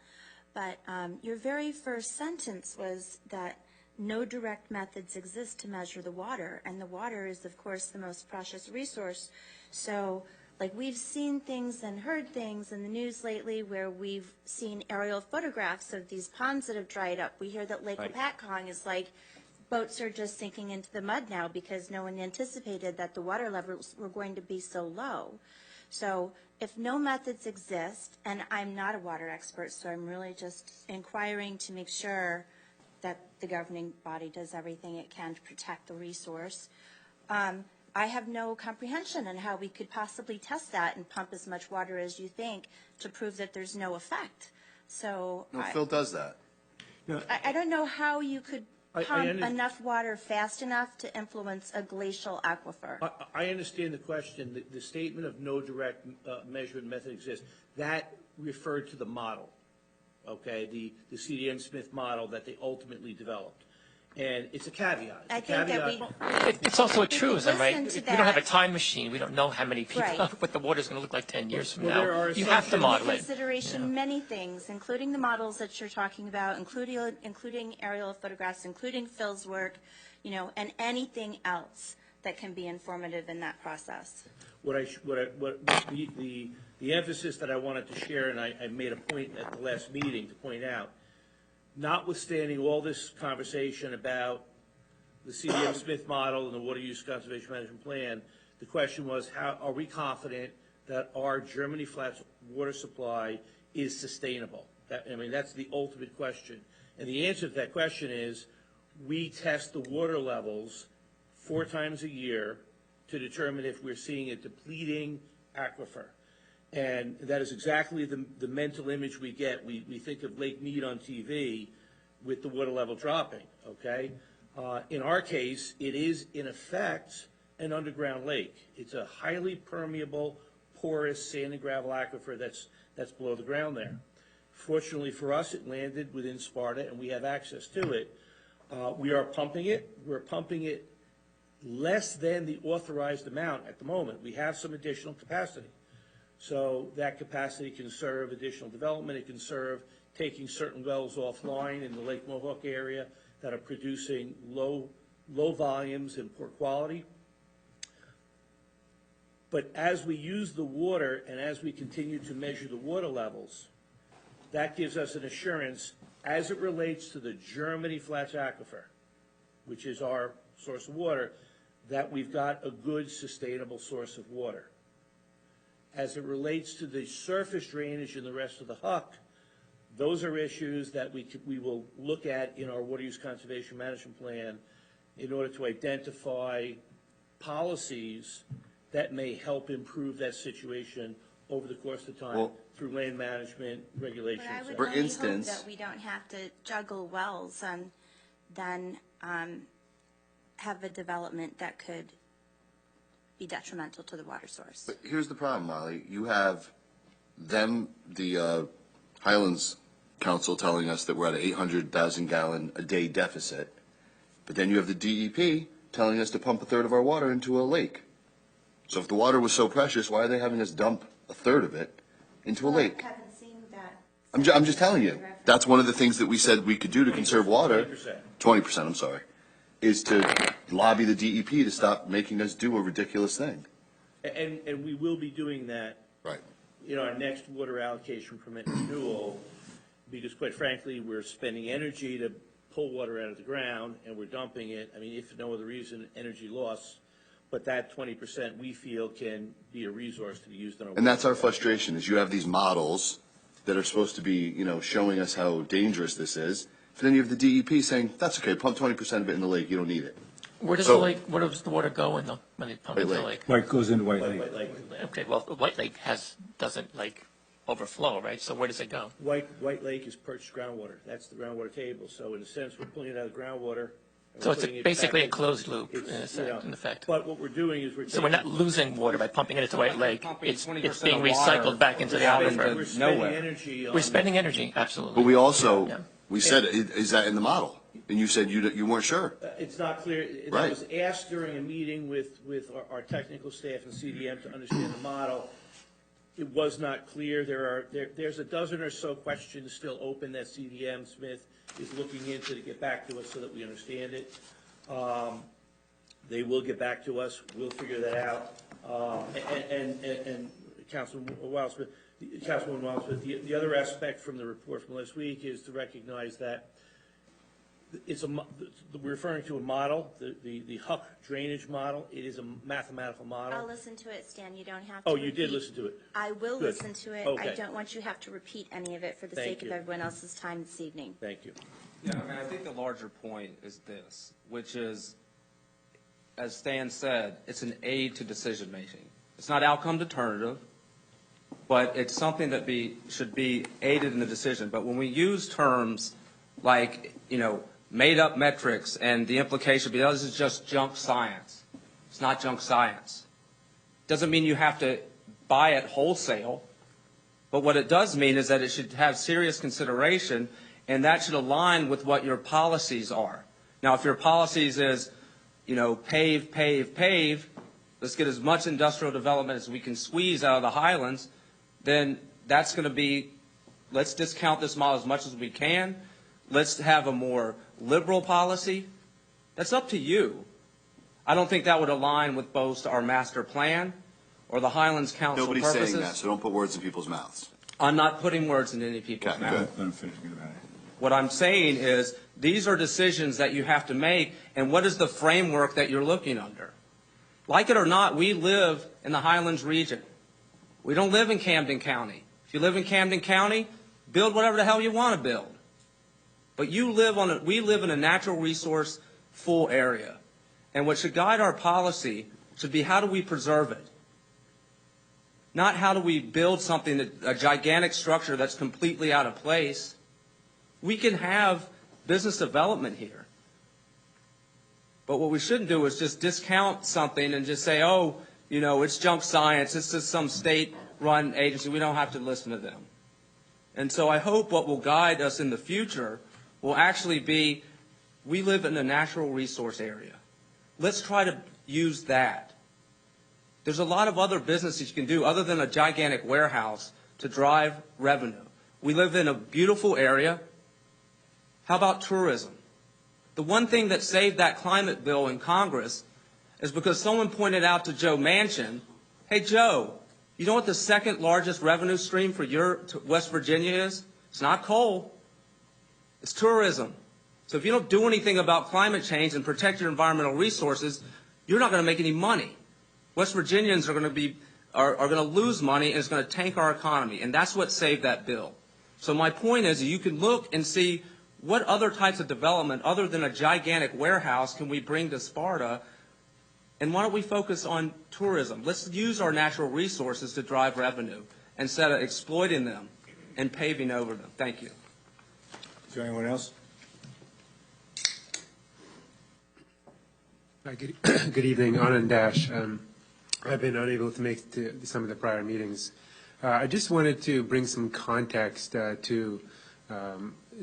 but your very first sentence was that no direct methods exist to measure the water, and the water is, of course, the most precious resource. So, we've seen things and heard things in the news lately where we've seen aerial photographs of these ponds that have dried up. We hear that Lake Opatcong is boats are just sinking into the mud now because no one anticipated that the water levels were going to be so low. So if no methods exist, and I'm not a water expert, so I'm really just inquiring to make sure that the governing body does everything it can to protect the resource, I have no comprehension on how we could possibly test that and pump as much water as you think to prove that there's no effect. So Phil does that. I don't know how you could pump enough water fast enough to influence a glacial aquifer. I understand the question. The statement of no direct measurement method exists. That referred to the model, okay, the CDM Smith model that they ultimately developed. And it's a caveat. It's also a truism, right? We don't have a time machine. We don't know how many people, what the water's going to look like 10 years from now. You have to model it. Consideration many things, including the models that you're talking about, including aerial photographs, including Phil's work, and anything else that can be informative in that process. The emphasis that I wanted to share, and I made a point at the last meeting to point out, notwithstanding all this conversation about the CDM Smith model and the water use conservation management plan, the question was, how are we confident that our Germany Flats water supply is sustainable? That's the ultimate question. And the answer to that question is, we test the water levels 4 times a year to determine if we're seeing a depleting aquifer. And that is exactly the mental image we get. We think of Lake Mead on TV with the water level dropping, okay? In our case, it is, in effect, an underground lake. It's a highly permeable, porous sand and gravel aquifer that's below the ground there. Fortunately for us, it landed within Sparta, and we have access to it. We are pumping it. We're pumping it less than the authorized amount at the moment. We have some additional capacity. So that capacity can serve additional development. It can serve taking certain wells offline in the Lake Mohawk area that are producing low volumes and poor quality. But as we use the water and as we continue to measure the water levels, that gives us an assurance as it relates to the Germany Flats aquifer, which is our source of water, that we've got a good sustainable source of water. As it relates to the surface drainage in the rest of the huck, those are issues that we will look at in our water use conservation management plan in order to identify policies that may help improve that situation over the course of time Well- through land management, regulations. But I would For only hope instance- that we don't have to juggle wells and then have a development that could be detrimental to the water source. But here's the problem, Molly. You have them, the Highlands Council, telling us that we're at an 800,000 gallon a day deficit. But then you have the DEP telling us to pump a third of our water into a lake. So if the water was so precious, why are they having us dump a third of it into a lake? I haven't seen that. I'm just telling you. That's one of the things that we said we could do to conserve water. 20%. 20%, I'm sorry. Is to lobby the DEP to stop making us do a ridiculous thing. And we will be doing that Right. in our next water allocation permit renewal, because quite frankly, we're spending energy to pull water out of the ground, and we're dumping it. I mean, if for no other reason, energy loss. But that 20% we feel can be a resource to be used on our. And that's our frustration, is you have these models that are supposed to be, showing us how dangerous this is. But then you have the DEP saying, that's okay, pump 20% of it in the lake, you don't need it. Where does So- the lake, where does the water go when they pump into the lake? White goes into White Lake. White Lake. Okay, well, White Lake doesn't overflow, right? So where does it go? White Lake is perched groundwater. That's the groundwater table. So in a sense, we're pulling it out of the groundwater. and So we're it's putting it basically back a closed loop It's, in effect. But what we're doing is So we're not losing water by pumping it into White Lake. Pumping It's 20% being of water recycled back into the out aquifer. into We're spending nowhere. energy on. We're spending energy, absolutely. But we also, Yeah. we said, is that in the model? And you said you weren't sure. It's not clear. That Right. was asked during a meeting with our technical staff and CDM to understand the model. It was not clear. There's a dozen or so questions still open that CDM Smith is looking into to get back to us so that we understand it. They will get back to us. We'll figure that out. And Councilman Wildsmith, the other aspect from the report from last week is to recognize that we're referring to a model, the Huck drainage model. It is a mathematical model. I'll listen to it, Stan. You don't have to. Oh, you did repeat. listen to it. I will Good. listen to it. Okay. I don't want you to have to repeat any of it for the Thank sake of you. everyone else's time this evening. Thank you. Yeah, I think the larger point is this, which is, as Stan said, it's an aid to decision making. It's not outcome determinative, but it's something that should be aided in the decision. But when we use terms like, made up metrics and the implication, because this is just junk science. It's not junk science. Doesn't mean you have to buy it wholesale, but what it does mean is that it should have serious consideration, and that should align with what your policies are. Now, if your policies is, pave, pave, pave, let's get as much industrial development as we can squeeze out of the Highlands, then that's going to be, let's discount this model as much as we can. Let's have a more liberal policy. That's up to you. I don't think that would align with both our master plan or the Highlands Council Nobody's purposes. saying that, so don't put words in people's mouths. I'm not putting words in any people's Okay, mouth. good. Let him finish. Get about it. What I'm saying is these are decisions that you have to make, and what is the framework that you're looking under? Like it or not, we live in the Highlands region. We don't live in Camden County. If you live in Camden County, build whatever the hell you want to build. But we live in a natural resource full area. And what should guide our policy should be how do we preserve it? Not how do we build something, a gigantic structure that's completely out of place. We can have business development here. But what we shouldn't do is just discount something and just say, oh, it's junk science. It's just some state-run agency. We don't have to listen to them. And so I hope what will guide us in the future will actually be, we live in a natural resource area. Let's try to use that. There's a lot of other businesses you can do other than a gigantic warehouse to drive revenue. We live in a beautiful area. How about tourism? The one thing that saved that climate bill in Congress is because someone pointed out to Joe Manchin, hey, Joe, you know what the second largest revenue stream for your West Virginia is? It's not coal. It's tourism. So if you don't do anything about climate change and protect your environmental resources, you're not going to make any money. West Virginians are going to lose money, and it's going to tank our economy. And that's what saved that bill. So my point is you can look and see what other types of development, other than a gigantic warehouse, can we bring to Sparta? And why don't we focus on tourism? Let's use our natural resources to drive revenue instead of exploiting them and paving over them. Thank you. Is there anyone else? Hi, good evening, Anand Dash. I've been unable to make some of the prior meetings. I just wanted to bring some context to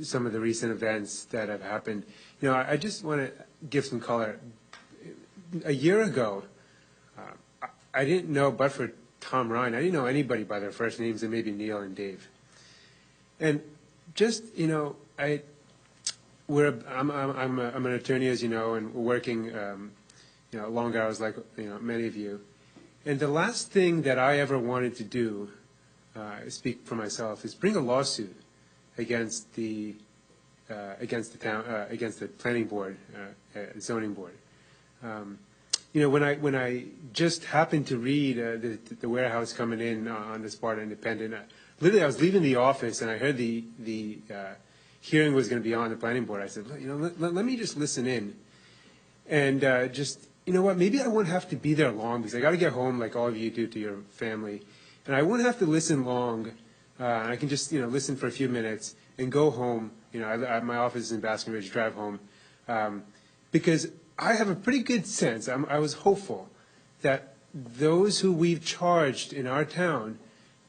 some of the recent events that have happened. You know, I just want to give some color. A year ago, I didn't know, but for Tom Ryan, I didn't know anybody by their first names, and maybe Neil and Dave. And just, you know, I'm an attorney, as you know, and working, you know, long hours like, you know, many of you. And the last thing that I ever wanted to do, speak for myself, is bring a lawsuit against the planning board, zoning board. You know, when I just happened to read the warehouse coming in on the Sparta Independent, literally I was leaving the office and I heard the hearing was going to be on the planning board. I said, you know, let me just listen in, and just, you know what, maybe I won't have to be there long because I got to get home like all of you do to your family, and I won't have to listen long. I can just, you know, listen for a few minutes and go home. You know, my office is in Baskin Ridge, drive home, because I have a pretty good sense. I was hopeful that those who we've charged in our town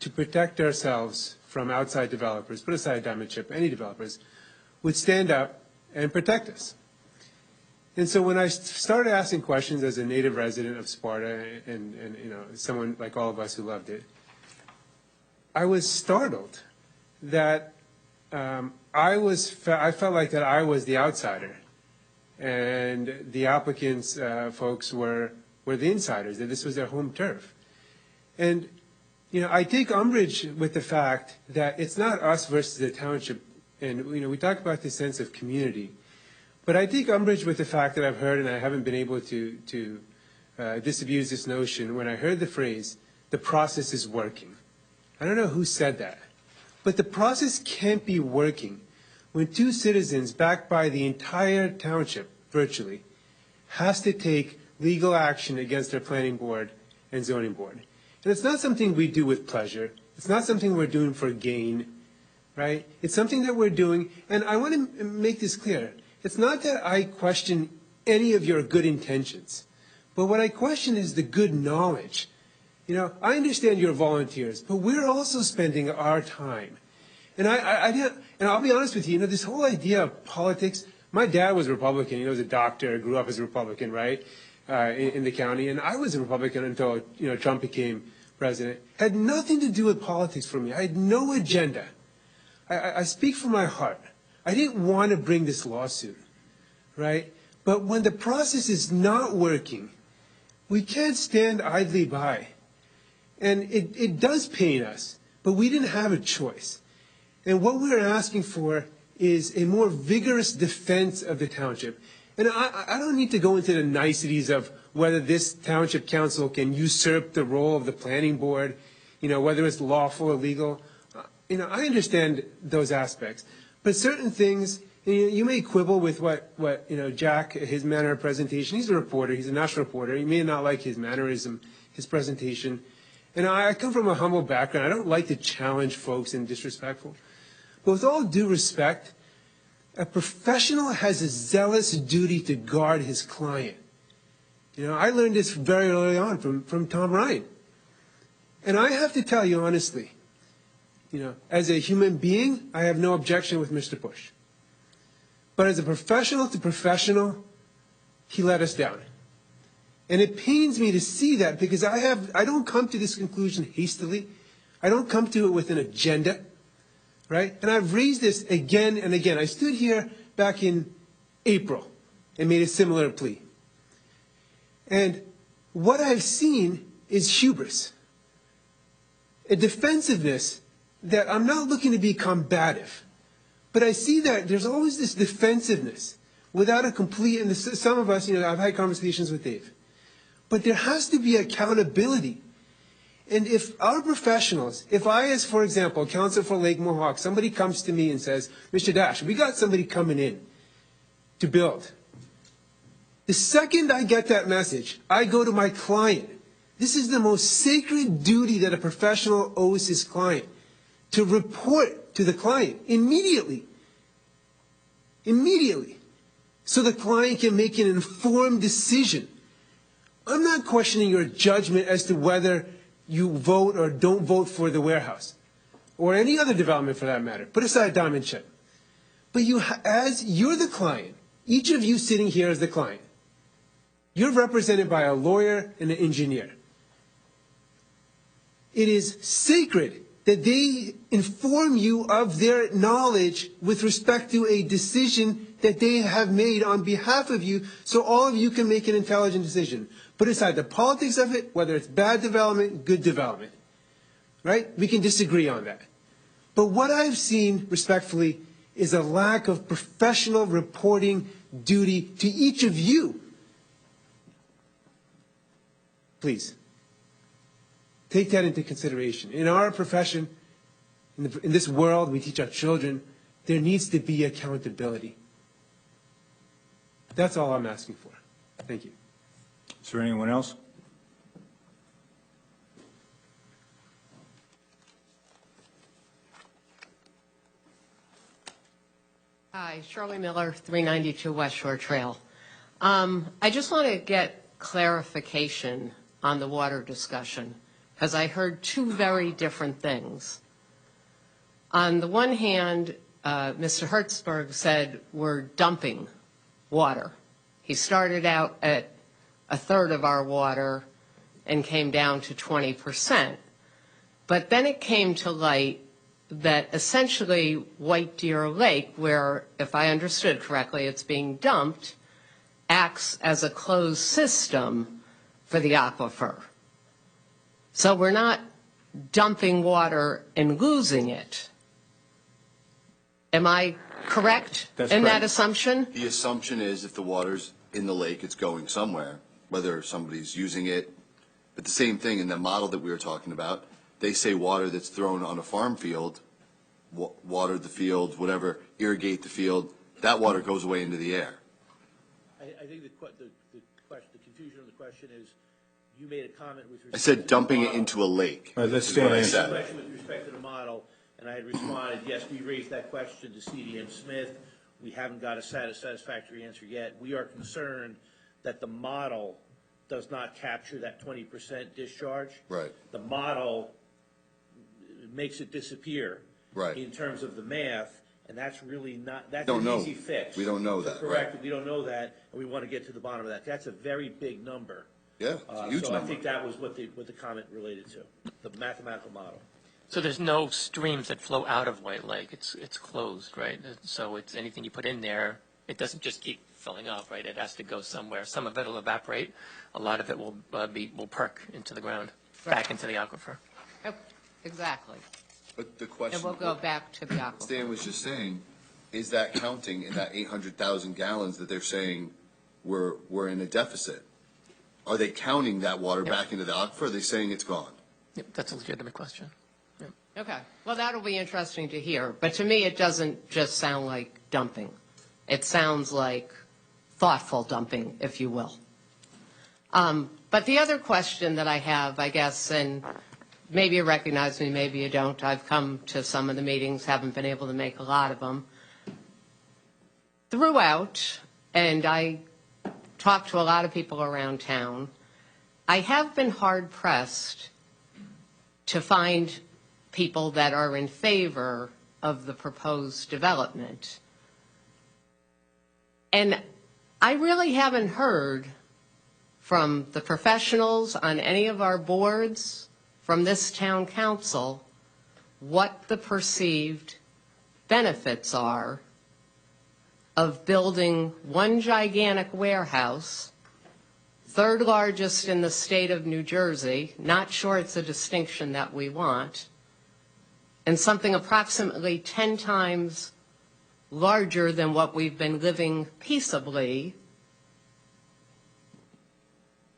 to protect ourselves from outside developers, put aside Diamond Chip, any developers, would stand up and protect us. And so when I started asking questions as a native resident of Sparta and you know, someone like all of us who loved it, I was startled that I felt like that I was the outsider, and the applicants, folks, were the insiders, that this was their home turf. And, you know, I take umbrage with the fact that it's not us versus the township, and, you know, we talk about this sense of community, but I take umbrage with the fact that I've heard, and I haven't been able to disabuse this notion, when I heard the phrase, the process is working. I don't know who said that, but the process can't be working when two citizens, backed by the entire township, virtually, has to take legal action against their planning board and zoning board. And it's not something we do with pleasure. It's not something we're doing for gain, right? It's something that we're doing, and I want to make this clear. It's not that I question any of your good intentions, but what I question is the good knowledge. You know, I understand you're volunteers, but we're also spending our time. And I'll be honest with you, you know, this whole idea of politics, my dad was a Republican. He was a doctor, grew up as a Republican, right, in the county. And I was a Republican until, you know, Trump became president. Had nothing to do with politics for me. I had no agenda. I speak from my heart. I didn't want to bring this lawsuit, right? But when the process is not working, we can't stand idly by. And it does pain us, but we didn't have a choice. And what we're asking for is a more vigorous defense of the township. And I don't need to go into the niceties of whether this township council can usurp the role of the planning board, you know, whether it's lawful or legal. You know, I understand those aspects. But certain things, you may quibble with what you know, Jack, his manner of presentation. He's a reporter. He's a national reporter. You may not like his mannerism, his presentation. And I come from a humble background. I don't like to challenge folks and disrespectful. But with all due respect, a professional has a zealous duty to guard his client. You know, I learned this very early on from Tom Ryan. And I have to tell you honestly, you know, as a human being, I have no objection with Mr. Bush. But as a professional to professional, he let us down. And it pains me to see that because I don't come to this conclusion hastily. I don't come to it with an agenda. Right? And I've raised this again and again. I stood here back in April and made a similar plea. And what I've seen is hubris, a defensiveness that I'm not looking to be combative, but I see that there's always this defensiveness without a complete, and some of us, you know, I've had conversations with Dave, but there has to be accountability. And if our professionals, if I, as for example, counsel for Lake Mohawk, somebody comes to me and says, Mr. Dash, we got somebody coming in to build. The second I get that message, I go to my client. This is the most sacred duty that a professional owes his client, to report to the client immediately. Immediately. So the client can make an informed decision. I'm not questioning your judgment as to whether you vote or don't vote for the warehouse, or any other development for that matter. Put aside Diamond Chip. But as you're the client, each of you sitting here is the client. You're represented by a lawyer and an engineer. It is sacred that they inform you of their knowledge with respect to a decision that they have made on behalf of you, so all of you can make an intelligent decision. Put aside the politics of it, whether it's bad development, good development, right? We can disagree on that. But what I've seen, respectfully, is a lack of professional reporting duty to each of you. Please, take that into consideration. In our profession, in this world, we teach our children, there needs to be accountability. That's all I'm asking for. Thank you. Is there anyone else? Hi, Shirley Miller, 392 West Shore Trail. I just want to get clarification on the water discussion, because I heard two very different things. On the one hand, Mr. Hertzberg said we're dumping water. He started out at a third of our water and came down to 20%. But then it came to light that essentially White Deer Lake, where, if I understood correctly, it's being dumped, acts as a closed system for the aquifer. So we're not dumping water and losing it. Am I correct in that assumption? The assumption is if the water's in the lake, it's going somewhere, whether somebody's using it. But the same thing in the model that we were talking about, they say water that's thrown on a farm field, water the field, whatever, irrigate the field, that water goes away into the air. I think the confusion of the question is, you made a comment with respect I said to dumping the it model. into a lake. Let's is what I stay said. Question with respect to the model, and I had responded, yes, we raised that question to CDM Smith. We haven't got a satisfactory answer yet. We are concerned that the model does not capture that 20% discharge. Right. The model makes it disappear. Right. In terms of the math, and that's really not, that's Don't an know. easy fix. We don't know that, Correct, right. we don't know that, and we want to get to the bottom of that. That's a very big number. Yeah, it's a huge So number. I think that was what the comment related to, the mathematical model. So there's no streams that flow out of White Lake. It's closed, right? So it's anything you put in there, it doesn't just keep filling up, right? It has to go somewhere. Some of it will evaporate. A lot of it will perk into the ground, back into the aquifer. Oh, exactly. But the question, And we'll go back to the aquifer. Stan was just saying, is that counting in that 800,000 gallons that they're saying we're in a deficit? Are they counting that water back into the aquifer? Or are they saying it's gone? Yep, that's a legitimate question. Yep. Okay, well, that'll be interesting to hear. But to me, it doesn't just sound like dumping. It sounds like thoughtful dumping, if you will. But the other question that I have, I guess, and maybe you recognize me, maybe you don't. I've come to some of the meetings, haven't been able to make a lot of them. Throughout, and I talked to a lot of people around town, I have been hard-pressed to find people that are in favor of the proposed development. And I really haven't heard from the professionals on any of our boards, from this town council, what the perceived benefits are of building one gigantic warehouse, third largest in the state of New Jersey, not sure it's a distinction that we want, and something approximately 10 times larger than what we've been living peaceably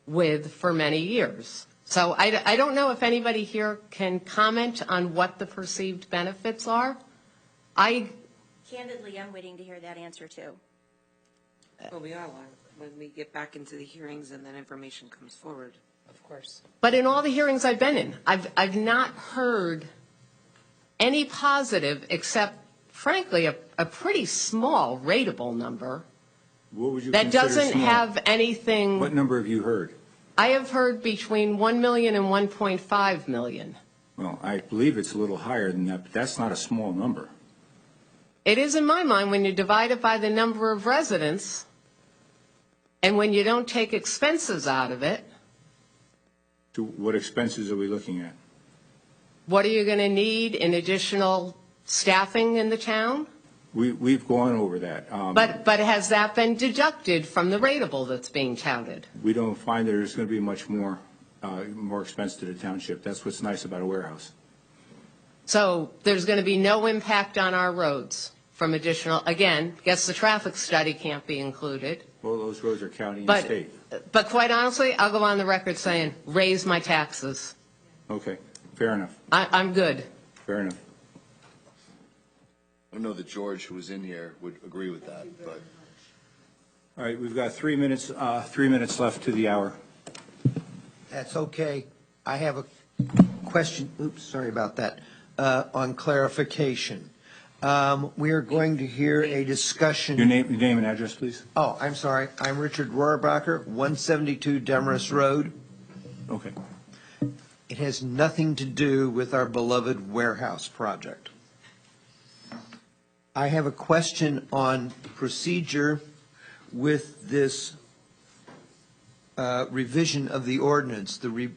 with for many years. So I don't know if anybody here can comment on what the perceived benefits are. Candidly, I'm waiting to hear that answer too. Well, we are when we get back into the hearings and then information comes forward. Of course. But in all the hearings I've been in, I've not heard any positive except, frankly, a pretty small rateable number What would you that consider doesn't small? have anything. What number have you heard? I have heard between 1 million and 1.5 million. Well, I believe it's a little higher than that, but that's not a small number. It is in my mind when you divide it by the number of residents and when you don't take expenses out of it. So what expenses are we looking at? What are you going to need in additional staffing in the town? We've gone over that. But has that been deducted from the rateable that's being touted? We don't find that there's going to be much more expense to the township. That's what's nice about a warehouse. So there's going to be no impact on our roads from additional, again, guess the traffic study can't be included. Well, those roads are county and state. But quite honestly, I'll go on the record saying, raise my taxes. Okay, fair enough. I'm good. Fair enough. I don't know that George, who was in here, would agree with that, but. All right, we've got 3 minutes left to the hour. That's okay. I have a question, oops, sorry about that, on clarification. We are going to hear a discussion. Your name and address, please. Oh, I'm sorry. I'm Richard Rohrbacher, 172 Demarest Road. Okay. It has nothing to do with our beloved warehouse project. I have a question on procedure with this revision of the ordinance, the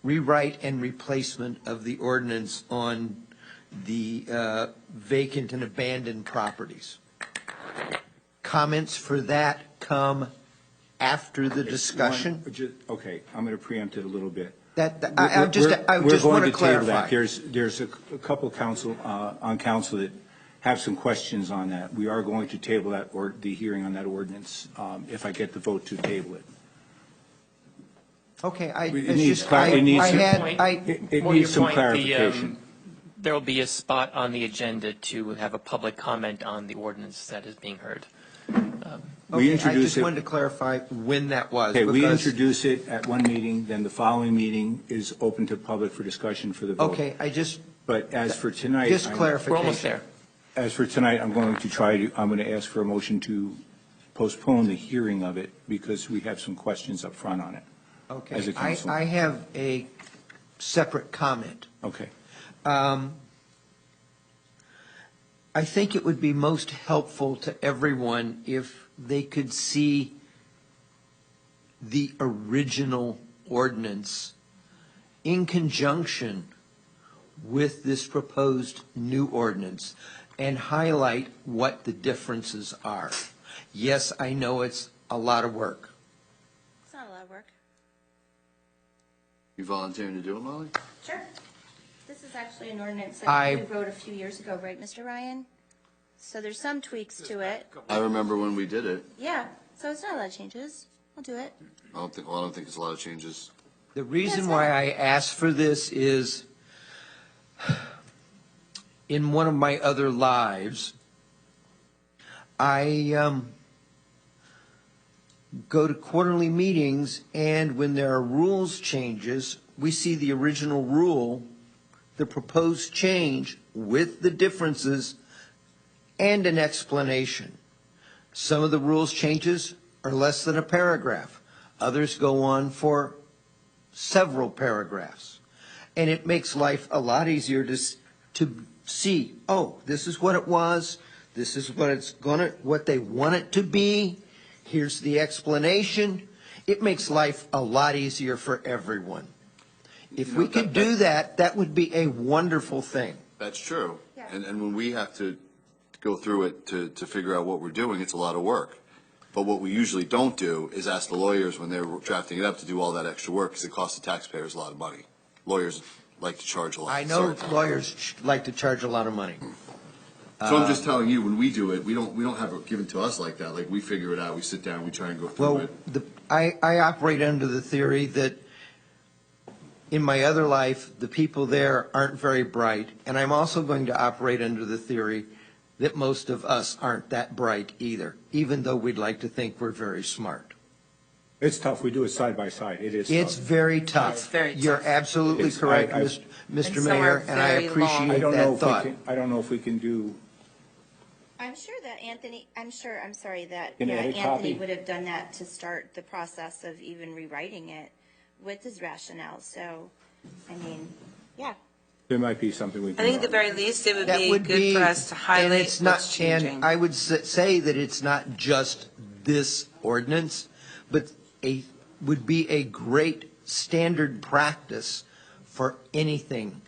rewrite and replacement of the ordinance on the vacant and abandoned properties. Comments for that come after the discussion? Okay, I'm going to preempt it a little bit. I just want to clarify. There's a couple council on council that have some questions on that. We are going to table that or the hearing on that ordinance if I get the vote to table it. Okay, It needs some clarification. There will be a spot on the agenda to have a public comment on the ordinance that is being heard. I just wanted to clarify when that was. Okay, we introduce it at one meeting, then the following meeting is open to public for discussion for the vote. Okay, But as for tonight, just clarification. We're almost there. As for tonight, I'm going to ask for a motion to postpone the hearing of it because we have some questions up front on it. Okay, As a council. I have a separate comment. Okay. I think it would be most helpful to everyone if they could see the original ordinance in conjunction with this proposed new ordinance and highlight what the differences are. Yes, I know it's a lot of work. It's not a lot of work. You volunteering to do it, Molly? Sure. This is actually an ordinance that we wrote a few years ago, right, Mr. Ryan? So there's some tweaks to it. I remember when we did it. Yeah, so it's not a lot of changes. I'll do it. I don't think it's a lot of changes. The reason why I asked for this is in one of my other lives, I go to quarterly meetings, and when there are rules changes, we see the original rule, the proposed change with the differences, and an explanation. Some of the rules changes are less than a paragraph. Others go on for several paragraphs. And it makes life a lot easier to see, oh, this is what it was, this is what they want it to be, here's the explanation. It makes life a lot easier for everyone. If we could do that, that would be a wonderful thing. That's true. Yeah. And when we have to go through it to figure out what we're doing, it's a lot of work. But what we usually don't do is ask the lawyers when they're drafting it up to do all that extra work because it costs the taxpayers a lot of money. Lawyers like to charge a lot. I know lawyers like to charge a lot of money. So I'm just telling you, when we do it, we don't have it given to us like that. Like we figure it out, we sit down, we try and go through it. I operate under the theory that in my other life, the people there aren't very bright, and I'm also going to operate under the theory that most of us aren't that bright either, even though we'd like to think we're very smart. It's tough. We do it side by side. It is It's tough. very tough. It's very You're tough. absolutely It's- correct, I- Mr. some Mayor, are and I very long. appreciate I don't know that if thought. I don't know if we can do. I'm sure that I'm sorry that, Can yeah, I have a Anthony copy? would have done that to start the process of even rewriting it with his rationale. So, I mean, yeah. There might be something we I can. think at the very least, it would That be would good be, for us to and highlight it's not, what's changing. and I would say that it's not just this ordinance, but would be a great standard practice for anything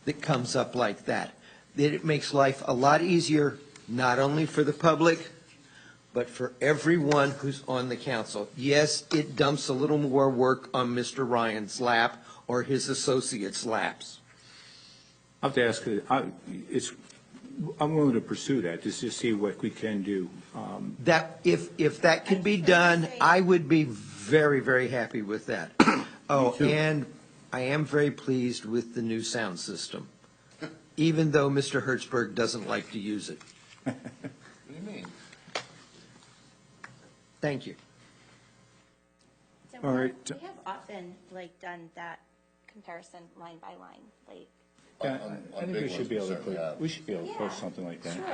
that comes up like that. That it makes life a lot easier, not only for the public, but for everyone who's on the council. Yes, it dumps a little more work on Mr. Ryan's lap or his associates' laps. I'll have to ask. I'm willing to pursue that just to see what we can do. That, if that could be done, I would be very, very happy with that. Oh, and I am very pleased with the new sound system, even though Mr. Hertzberg doesn't like to use it. What do you mean? Thank you. So All right. we have often done that comparison line by line, Yeah, I On think big we should ones, be able to certainly put. have. We should be able to post something like that. Sure.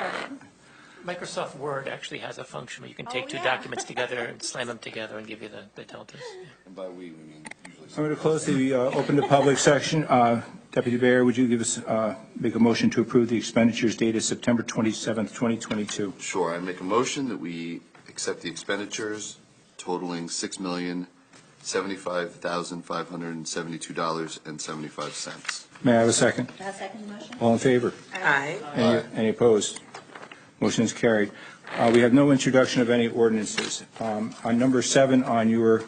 Microsoft Word actually has a function where you can Oh, take two yeah. documents together and slam them together and give you the deltas. And by we mean usually. I'm going to close the open to public section. Deputy Mayor, would you give us make a motion to approve the expenditures dated September 27th, 2022? Sure, I make a motion that we accept the expenditures totaling $6,075,572.75. May I have a second? I'll second the motion. All in favor? Aye. Any opposed? Motion is carried. We have no introduction of any ordinances. On number 7 on your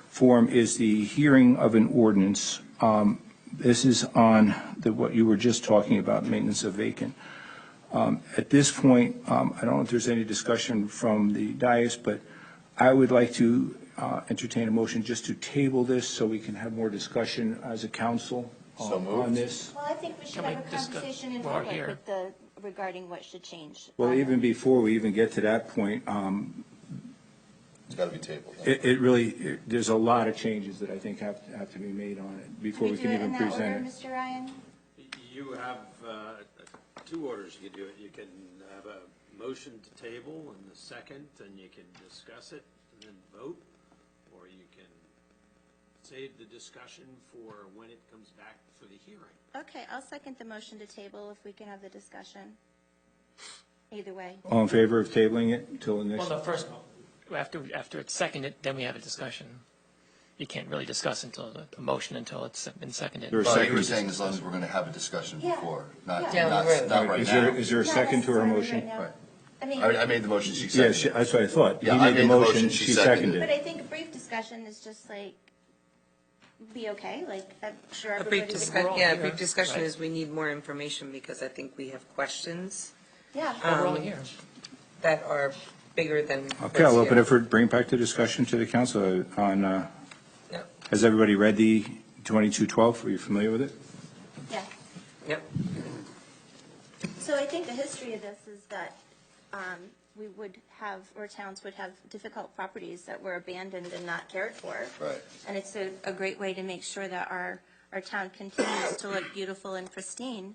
form is the hearing of an ordinance. This is on what you were just talking about, maintenance of vacant. At this point, I don't know if there's any discussion from the dais, but I would like to entertain a motion just to table this so we can have more discussion as a council So moved. on this. Well, I think we should Can we have a discuss conversation in while we're public here? regarding what should change. Well, even before we even get to that point, It's got to be tabled. there's a lot of changes that I think have to be made on it before we can even present Can we do it in it. that order, Mr. Ryan? You have two orders you can do it. You can have a motion to table and the second, and you can discuss it and then vote, or you can save the discussion for when it comes back for the hearing. Okay, I'll second the motion to table if we can have the discussion. Either way. All in favor of tabling it until the next? Well, no, first, after it's seconded, then we have a discussion. You can't really discuss a motion until it's been seconded. There are Well, you were seconds. saying as long as we're going to have a discussion Yeah. before, not Yeah. not right now. Is there a second to her Not motion? necessarily right now. Right. I made the motion, she Yeah, seconded. that's what I thought. Yeah, He I made the made the motion, motion, she she seconded. But I think a brief discussion is just be okay, I'm sure A everybody brief would discussion, agree. yeah, a here, brief discussion right. is we need more information because I think we have questions Yeah. We're all here. that are bigger than. Okay, I'll open it for, bring it back to discussion to the council on, Yep. has everybody read the 2212? Are you familiar with it? Yeah. Yep. So I think the history of this is that we would have, or towns would have difficult properties that were abandoned and not cared for. Right. And it's a great way to make sure that our town continues to look beautiful and pristine.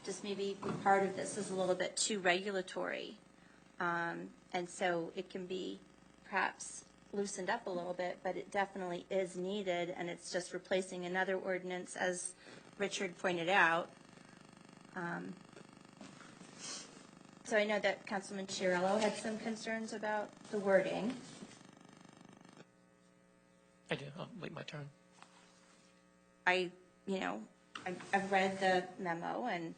Just maybe part of this is a little bit too regulatory. And so it can be perhaps loosened up a little bit, but it definitely is needed, and it's just replacing another ordinance, as Richard pointed out. So I know that Councilman Chiarello had some concerns about the wording. I do. I'll wait my turn. I've read the memo, and,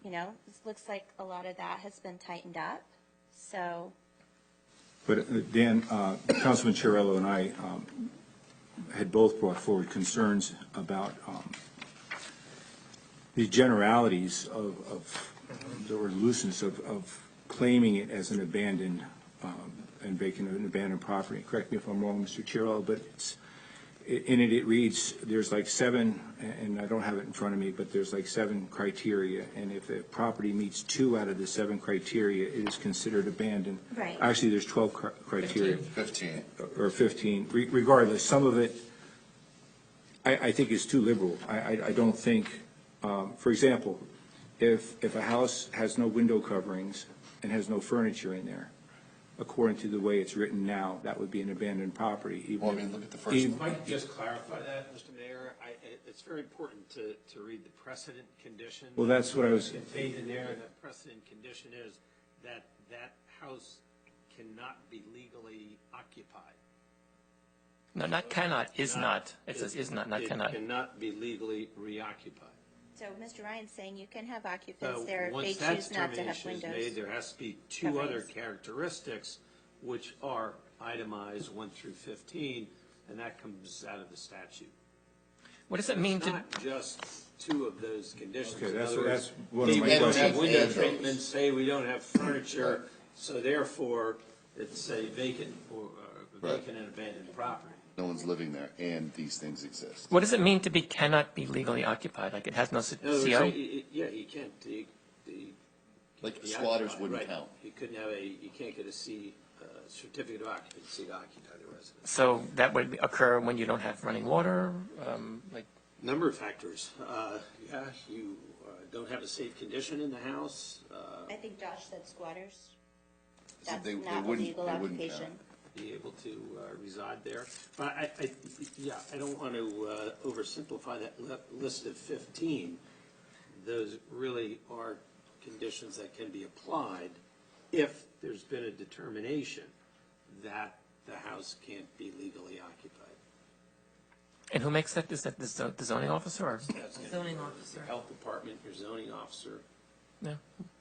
it looks like a lot of that has been tightened up, so. But Dan, Councilman Chiarello and I had both brought forward concerns about the generalities of the looseness of claiming it as an abandoned and vacant and abandoned property. Correct me if I'm wrong, Mr. Chiarello, but in it, it reads, there's like 7, and I don't have it in front of me, but there's like 7 criteria, and if a property meets 2 out of the 7 criteria, it is considered abandoned. Right. Actually, there's 12 criteria. 15. Or 15. Regardless, some of it, I think is too liberal. I don't think, for example, if a house has no window coverings and has no furniture in there, according to the way it's written now, that would be an abandoned property. Well, I mean, look at the first If one. I could just clarify that, Mr. Mayor, it's very important to read the precedent condition. Well, that's what I was- Contained in there, and that precedent condition is that that house cannot be legally occupied. No, not cannot, is not. It says is not cannot. It cannot be legally reoccupied. So Mr. Ryan's saying you can have occupants So there if they once that choose not to have determination is windows. made, there has to be 2 other Coverings. characteristics which are itemized 1 through 15, and that comes out of the statute. What does it mean It's to? not just 2 of those conditions. Okay, In that's- other words, that's one of say my we don't have questions. window And treatment, say we don't have furniture, so therefore it's a vacant or vacant and abandoned property. No one's living there, and these things exist. What does it mean to be cannot be legally occupied? Like it has no In other words, CO? yeah, you can't. Like the squatters occupied, wouldn't right. count. You couldn't have you can't get a certificate of occupancy to occupy the residence. So that would occur when you don't have running water, like. Number of factors. Yeah, you don't have a safe condition in the house. I think Josh said squatters. So That's they not a wouldn't- legal they wouldn't occupation. count. Be able to reside there. But I don't want to oversimplify that list of 15. Those really are conditions that can be applied if there's been a determination that the house can't be legally occupied. And who makes that? Is that the zoning officer or? That's gonna be Zoning your officer. Health department, your zoning officer. No.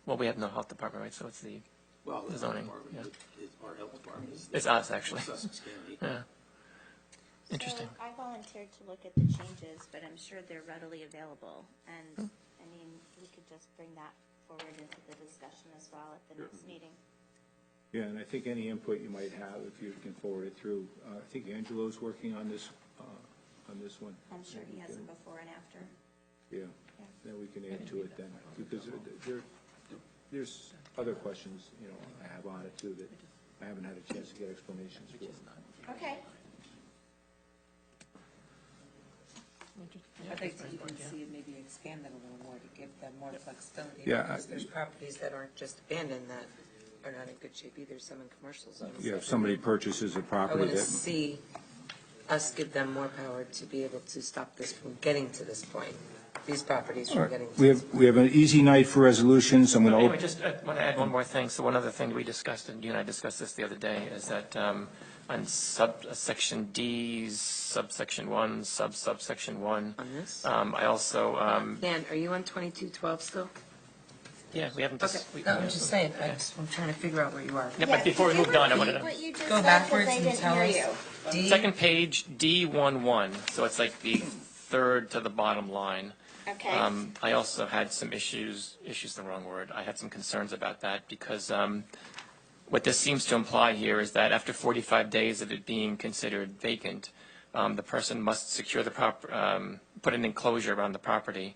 Well, we have no health department, right? So it's the Well, the zoning. department, Yeah. our health department is. It's us, actually. Sussex County. Yeah. Interesting. So I volunteered to look at the changes, but I'm sure they're readily available. And, I mean, we could just bring that forward into the discussion as well at the next meeting. Yeah, and I think any input you might have, if you can forward it through. I think Angelo's working on this one. I'm sure he has them before and after. Yeah, then we can add to it then, because there's other questions, I have on it too that I haven't had a chance to get explanations for. Okay. I'd like to even see it maybe expand it a little more to give them more flexibility. Yeah, Because there's properties that aren't just abandoned that are not in good shape either, some in commercial zones. Yeah, if somebody purchases a I property want to that, see us give them more power to be able to stop this from getting to this point, these properties from getting to this point. we have an easy night for resolutions. I'm going Anyway, to, just want to add one more thing. So one other thing we discussed, and you and I discussed this the other day, is that on subsection D, subsection 1, subsection 1. On this? I also, Dan, are you on 2212 still? yeah, we haven't Okay, just. no, I'm just saying, I'm trying to figure out where you are. Yeah, but before we moved on, I wanted to. What you just Go said, 'cause backwards I and didn't tell hear us. you. D? Second page, D11, so it's like the third to the bottom line. Okay. I also had some issues the wrong word. I had some concerns about that because what this seems to imply here is that after 45 days of it being considered vacant, the person must secure the put an enclosure around the property,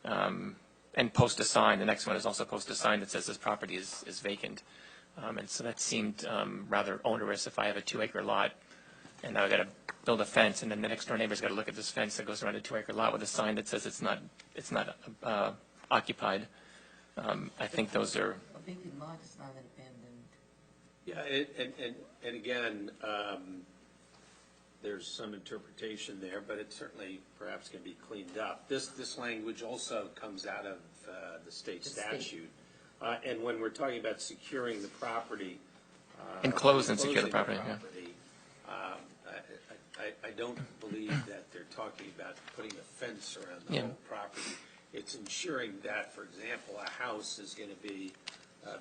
and post a sign. The next one is also post a sign that says this property is vacant. And so that seemed rather onerous if I have a 2-acre lot and I've got to build a fence, and then the next door neighbor's got to look at this fence that goes around a 2-acre lot with a sign that says it's not occupied. I think those are. A vacant lot is not an abandoned. Yeah, and again, there's some interpretation there, but it certainly perhaps can be cleaned up. This language also comes out of the state statute. And when we're talking about securing the property. Enclose and secure the property, yeah. I don't believe that they're talking about putting a fence around the whole property. It's ensuring that, for example, a house is going to be,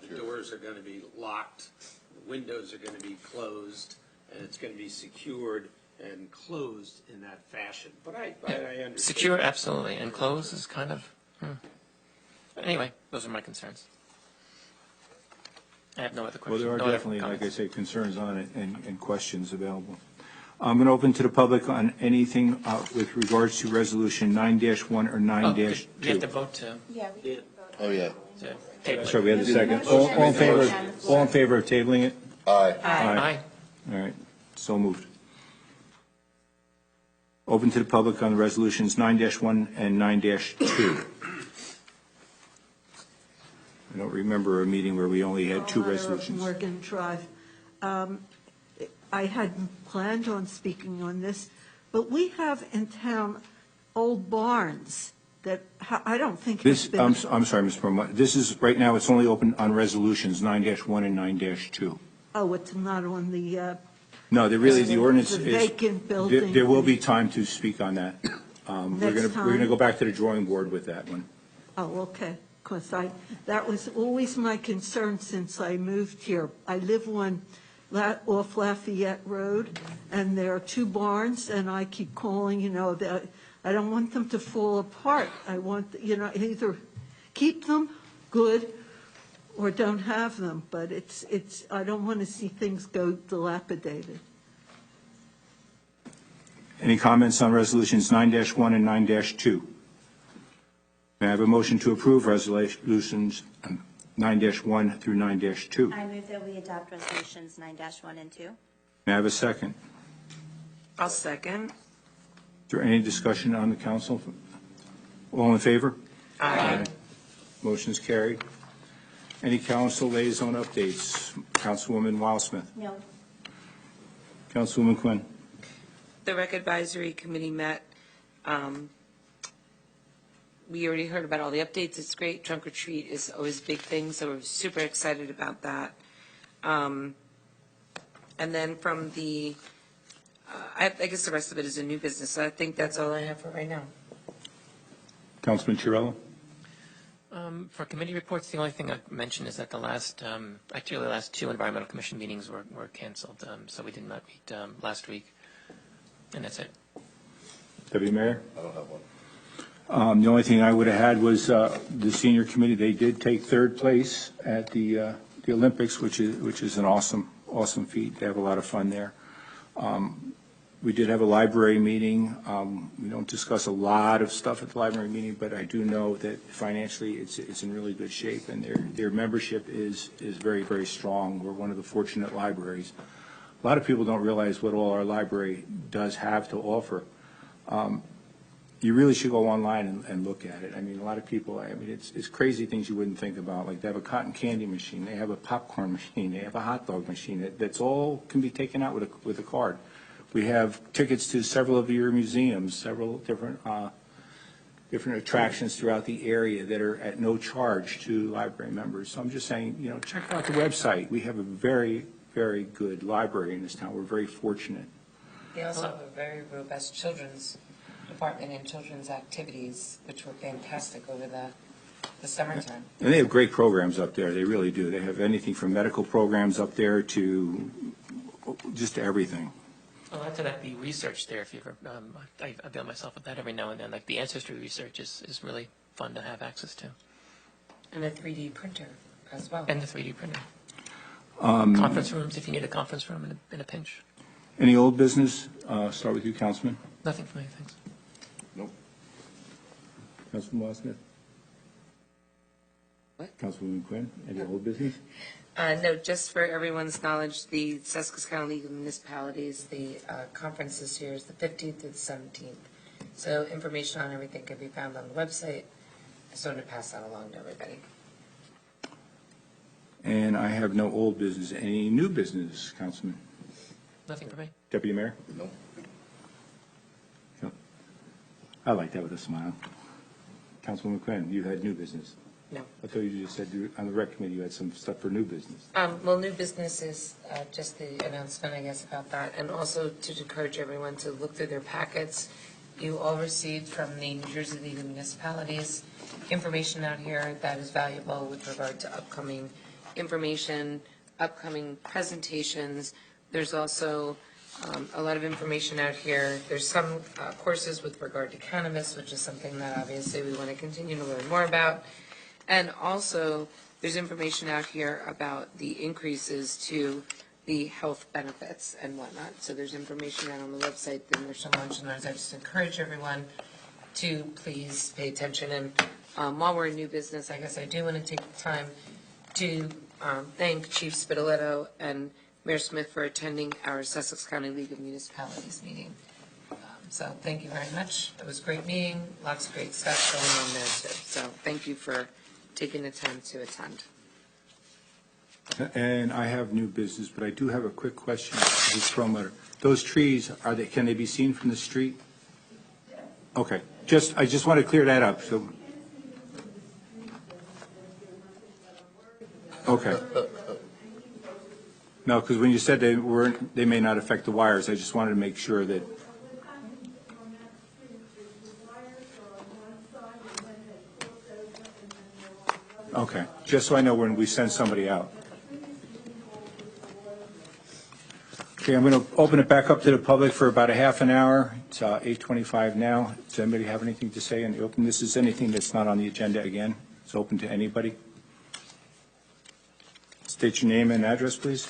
the doors are going to be locked, the windows are going to be closed, and it's going to be secured and closed in that fashion. But I understand. Secure, absolutely. Enclose is kind of. Anyway, those are my concerns. I have no other well, questions. there are no other definitely, like I comments. say, concerns on it and questions available. I'm going to open to the public on anything with regards to Resolution 9-1 or 9-2. We have to vote to Yeah, we can vote. Oh, yeah. table it. Sorry, we have a second. All in favor of tabling it? Aye. Aye. All right, so moved. Open to the public on resolutions 9-1 and 9-2. I don't remember a meeting where we only had two Matter of resolutions. Morgan Drive. I hadn't planned on speaking on this, but we have in town old barns that I don't think has This, been. I'm sorry, Ms. Perlmutter. This is, right now, it's only open on resolutions 9-1 and 9-2. Oh, it's not on the. No, the ordinance The is. vacant building. There will be time to speak on that. We're Next going to time? go back to the drawing board with that one. Oh, okay, because that was always my concern since I moved here. I live off Lafayette Road, and there are two barns, and I keep calling, I don't want them to fall apart. I want, either keep them good or don't have them, but I don't want to see things go dilapidated. Any comments on resolutions 9-1 and 9-2? May I have a motion to approve resolutions 9-1 through 9-2? I move that we adopt resolutions 9-1 and 2. May I have a second? I'll second. Is there any discussion on the council? All in favor? Aye. Motion is carried. Any council liaison updates? Councilwoman Wildsmith. No. Councilwoman Quinn. The Rec Advisory Committee met. We already heard about all the updates. It's great. Trunk or treat is always a big thing, so we're super excited about that. And then from the, I guess the rest of it is a new business. So I think that's all I have for right now. Councilman Chiarello. For committee reports, the only thing I've mentioned is that the last two Environmental Commission meetings were canceled, so we did not meet last week, and that's it. Deputy Mayor. I don't have one. The only thing I would have had was the senior committee. They did take third place at the Olympics, which is an awesome feat. They have a lot of fun there. We did have a library meeting. We don't discuss a lot of stuff at the library meeting, but I do know that financially it's in really good shape, and their membership is very, very strong. We're one of the fortunate libraries. A lot of people don't realize what all our library does have to offer. You really should go online and look at it. I mean, a lot of people, it's crazy things you wouldn't think about. Like they have a cotton candy machine, they have a popcorn machine, they have a hot dog machine. That's all can be taken out with a card. We have tickets to several of your museums, several different attractions throughout the area that are at no charge to library members. So I'm just saying, check out the website. We have a very, very good library in this town. We're very fortunate. They also have a very robust children's department and children's activities, which were fantastic over the summertime. And they have great programs up there. They really do. They have anything from medical programs up there to just everything. Well, add to that the research there. If you ever, I avail myself of that every now and then. Like the ancestry research is really fun to have access to. And a 3D printer as well. And the 3D printer. Conference rooms, if you need a conference room in a pinch. Any old business? Start with you, Councilman. Nothing for me, thanks. Nope. Councilman Wildsmith. What? Councilwoman Quinn. Any old business? No, just for everyone's knowledge, the Sussex County League of Municipalities, the conference this year is the 15th to the 17th. So information on everything can be found on the website. I just wanted to pass that along to everybody. And I have no old business. Any new business, Councilman? Nothing for me. Deputy Mayor? Nope. I like that with a smile. Councilwoman Quinn, you had new business. No. I thought you just said on the rec committee you had some stuff for new business. Well, new business is just the announcement, I guess, about that. And also to encourage everyone to look through their packets. You all received from the New Jersey League of Municipalities information out here that is valuable with regard to upcoming information, upcoming presentations. There's also a lot of information out here. There's some courses with regard to cannabis, which is something that obviously we want to continue to learn more about. And also, there's information out here about the increases to the health benefits and whatnot. So there's information out on the website, then there's some lunch and learns. I just encourage everyone to please pay attention. And while we're in new business, I guess I do want to take the time to thank Chief Spidoletto and Mayor Smith for attending our Sussex County League of Municipalities meeting. So thank you very much. It was a great meeting, lots of great stuff going on there too. So thank you for taking the time to attend. And I have new business, but I do have a quick question. Those trees, can they be seen from the street? Okay, I just want to clear that up, so. Okay. No, because when you said they may not affect the wires, I just wanted to make sure that. Okay, just so I know when we send somebody out. Okay, I'm going to open it back up to the public for about a half an hour. It's 8:25 now. Does anybody have anything to say in the open? This is anything that's not on the agenda again. It's open to anybody. State your name and address, please.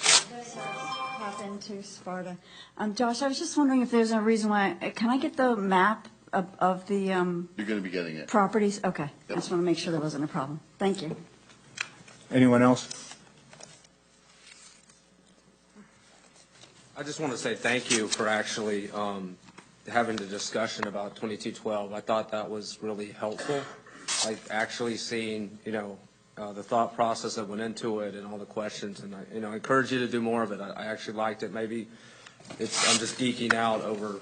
Hop into Sparta. Josh, I was just wondering if there's a reason why. Can I get the map of the You're going to be getting it. properties? Okay. I just want to make sure there wasn't a problem. Thank you. Anyone else? I just want to say thank you for actually having the discussion about 2212. I thought that was really helpful. Like actually seeing, the thought process that went into it and all the questions, and I encourage you to do more of it. I actually liked it. Maybe I'm just geeking out over,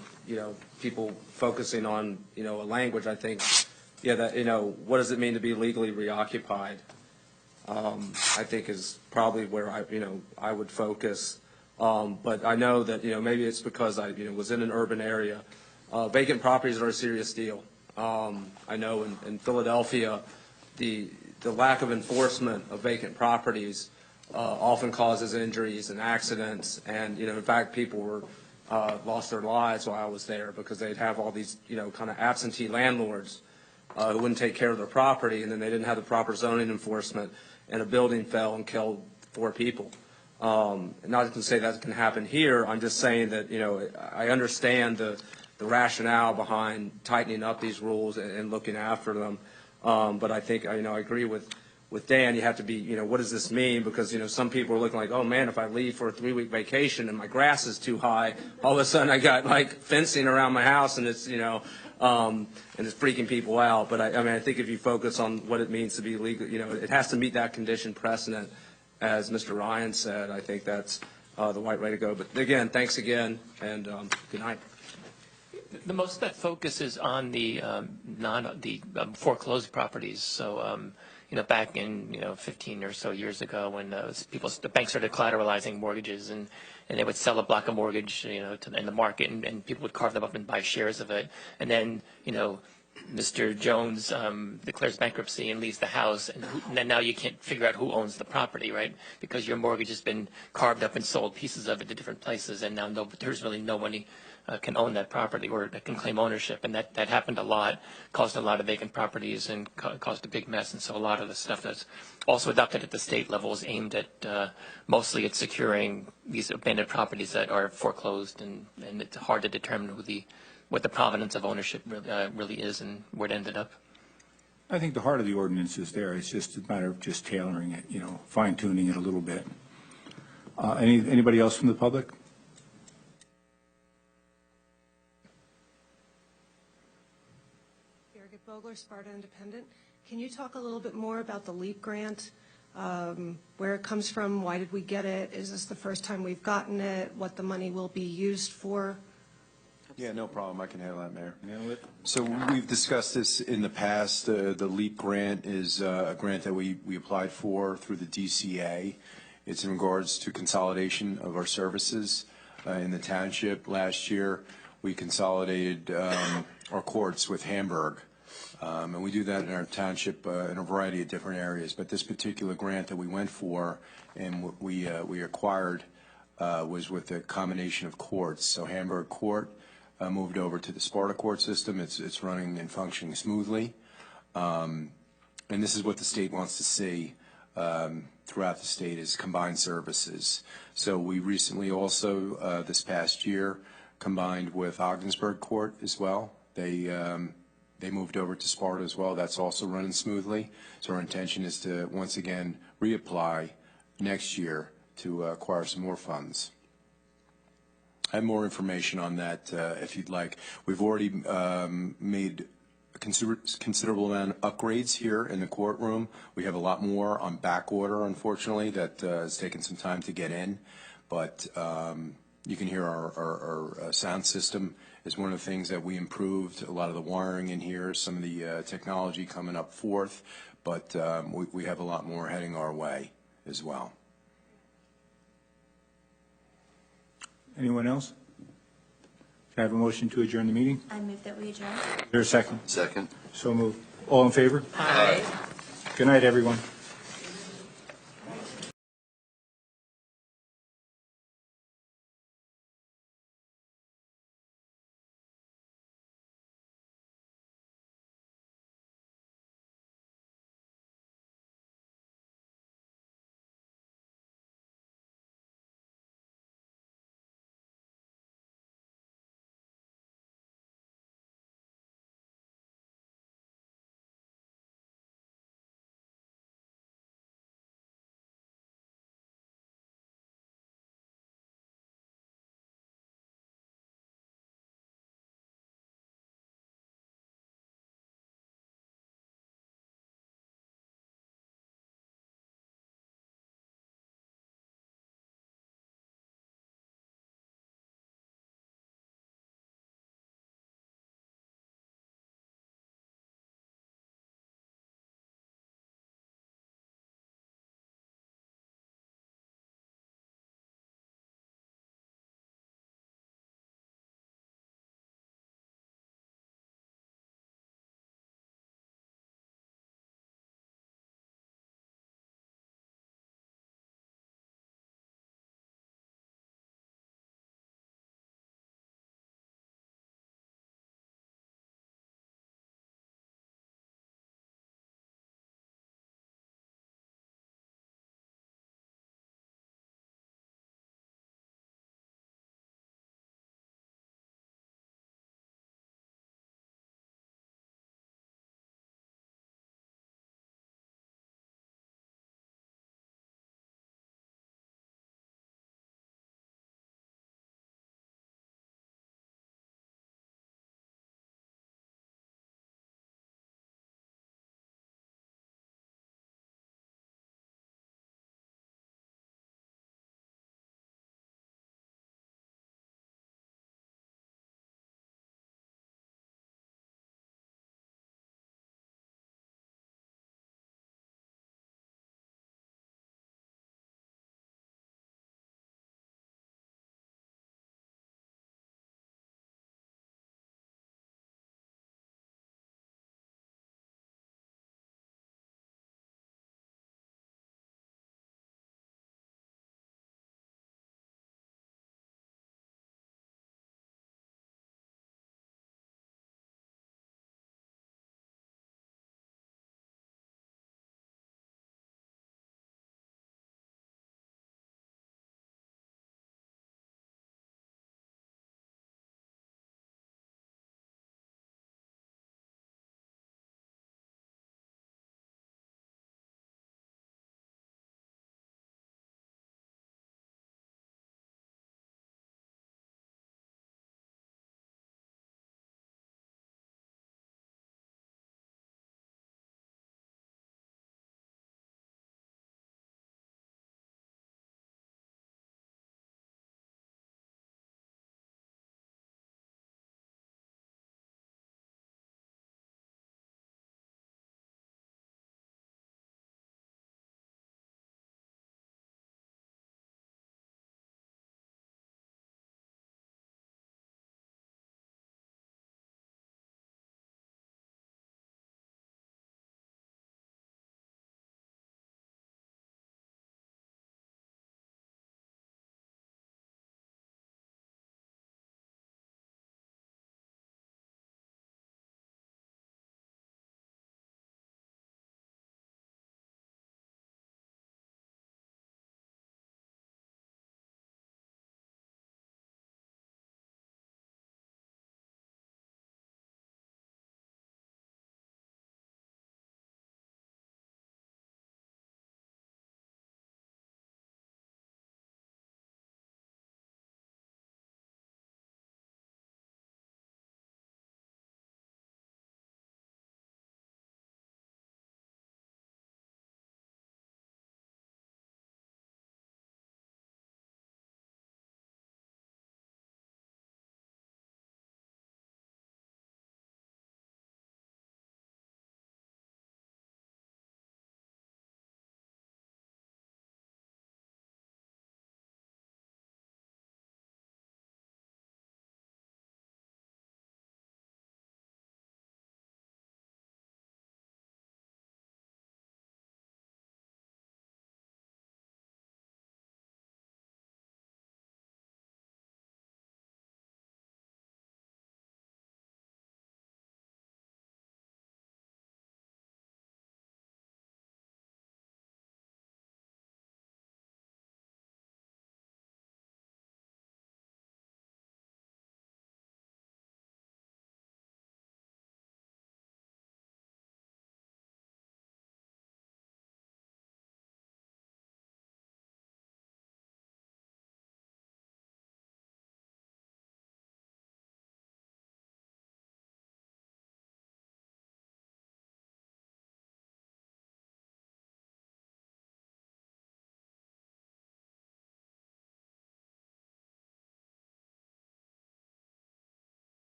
people focusing on, a language. I think, that, what does it mean to be legally reoccupied? I think is probably where I would focus. But I know that, maybe it's because I, was in an urban area. Vacant properties are a serious deal. I know in Philadelphia, the lack of enforcement of vacant properties often causes injuries and accidents. And, in fact, people were lost their lives while I was there because they'd have all these, kind of absentee landlords who wouldn't take care of their property, and then they didn't have the proper zoning enforcement, and a building fell and killed 4 people. Not to say that can happen here. I'm just saying that, I understand the rationale behind tightening up these rules and looking after them. But I think, I agree with Dan, you have to be, what does this mean? Because, some people are looking like, oh man, if I leave for a 3-week vacation and my grass is too high, all of a sudden I got like fencing around my house and it's, and it's freaking people out. But I think if you focus on what it means to be legal, it has to meet that condition precedent. As Mr. Ryan said, I think that's the right way to go. But again, thanks again, and good night. The most of that focus is on the foreclosed properties. So, back in 15 or so years ago, when the banks started collateralizing mortgages, and they would sell a block of mortgage, in the market, and people would carve them up and buy shares of it, and then Mr. Jones declares bankruptcy and leaves the house, and then now you can't figure out who owns the property, right? Because your mortgage has been carved up and sold pieces of it to different places, and now there's really nobody can own that property or that can claim ownership. And that happened a lot, caused a lot of vacant properties and caused a big mess. And so a lot of the stuff that's also adopted at the state level is aimed at mostly at securing these abandoned properties that are foreclosed, and it's hard to determine what the provenance of ownership really is and where it ended up. I think the heart of the ordinance is there. It's just a matter of just tailoring it, fine tuning it a little bit. Anybody else from the public? Vogler, Sparta Independent. Can you talk a little bit more about the LEAP grant, where it comes from, why did we get it, is this the first time we've gotten it, what the money will be used for? Yeah, no problem. I can handle that, Mayor. So we've discussed this in the past. The LEAP grant is a grant that we applied for through the DCA. It's in regards to consolidation of our services in the township. Last year, we consolidated our courts with Hamburg. And we do that in our township in a variety of different areas. But this particular grant that we went for and we acquired was with a combination of courts. So Hamburg Court moved over to the Sparta Court system. It's running and functioning smoothly. And this is what the state wants to see throughout the state is combined services. So we recently also, this past year, combined with Ogdensburg Court as well. They moved over to Sparta as well. That's also running smoothly. So our intention is to once again reapply next year to acquire some more funds. I have more information on that if you'd like. We've already made a considerable amount of upgrades here in the courtroom. We have a lot more on back order, unfortunately, that has taken some time to get in. But you can hear our sound system is one of the things that we improved. A lot of the wiring in here, some of the technology coming up forth, but we have a lot more heading our way as well. Anyone else? Can I have a motion to adjourn the meeting? I move that we adjourn. Is there a second? Second. So moved. All in favor? Aye. Good night, everyone.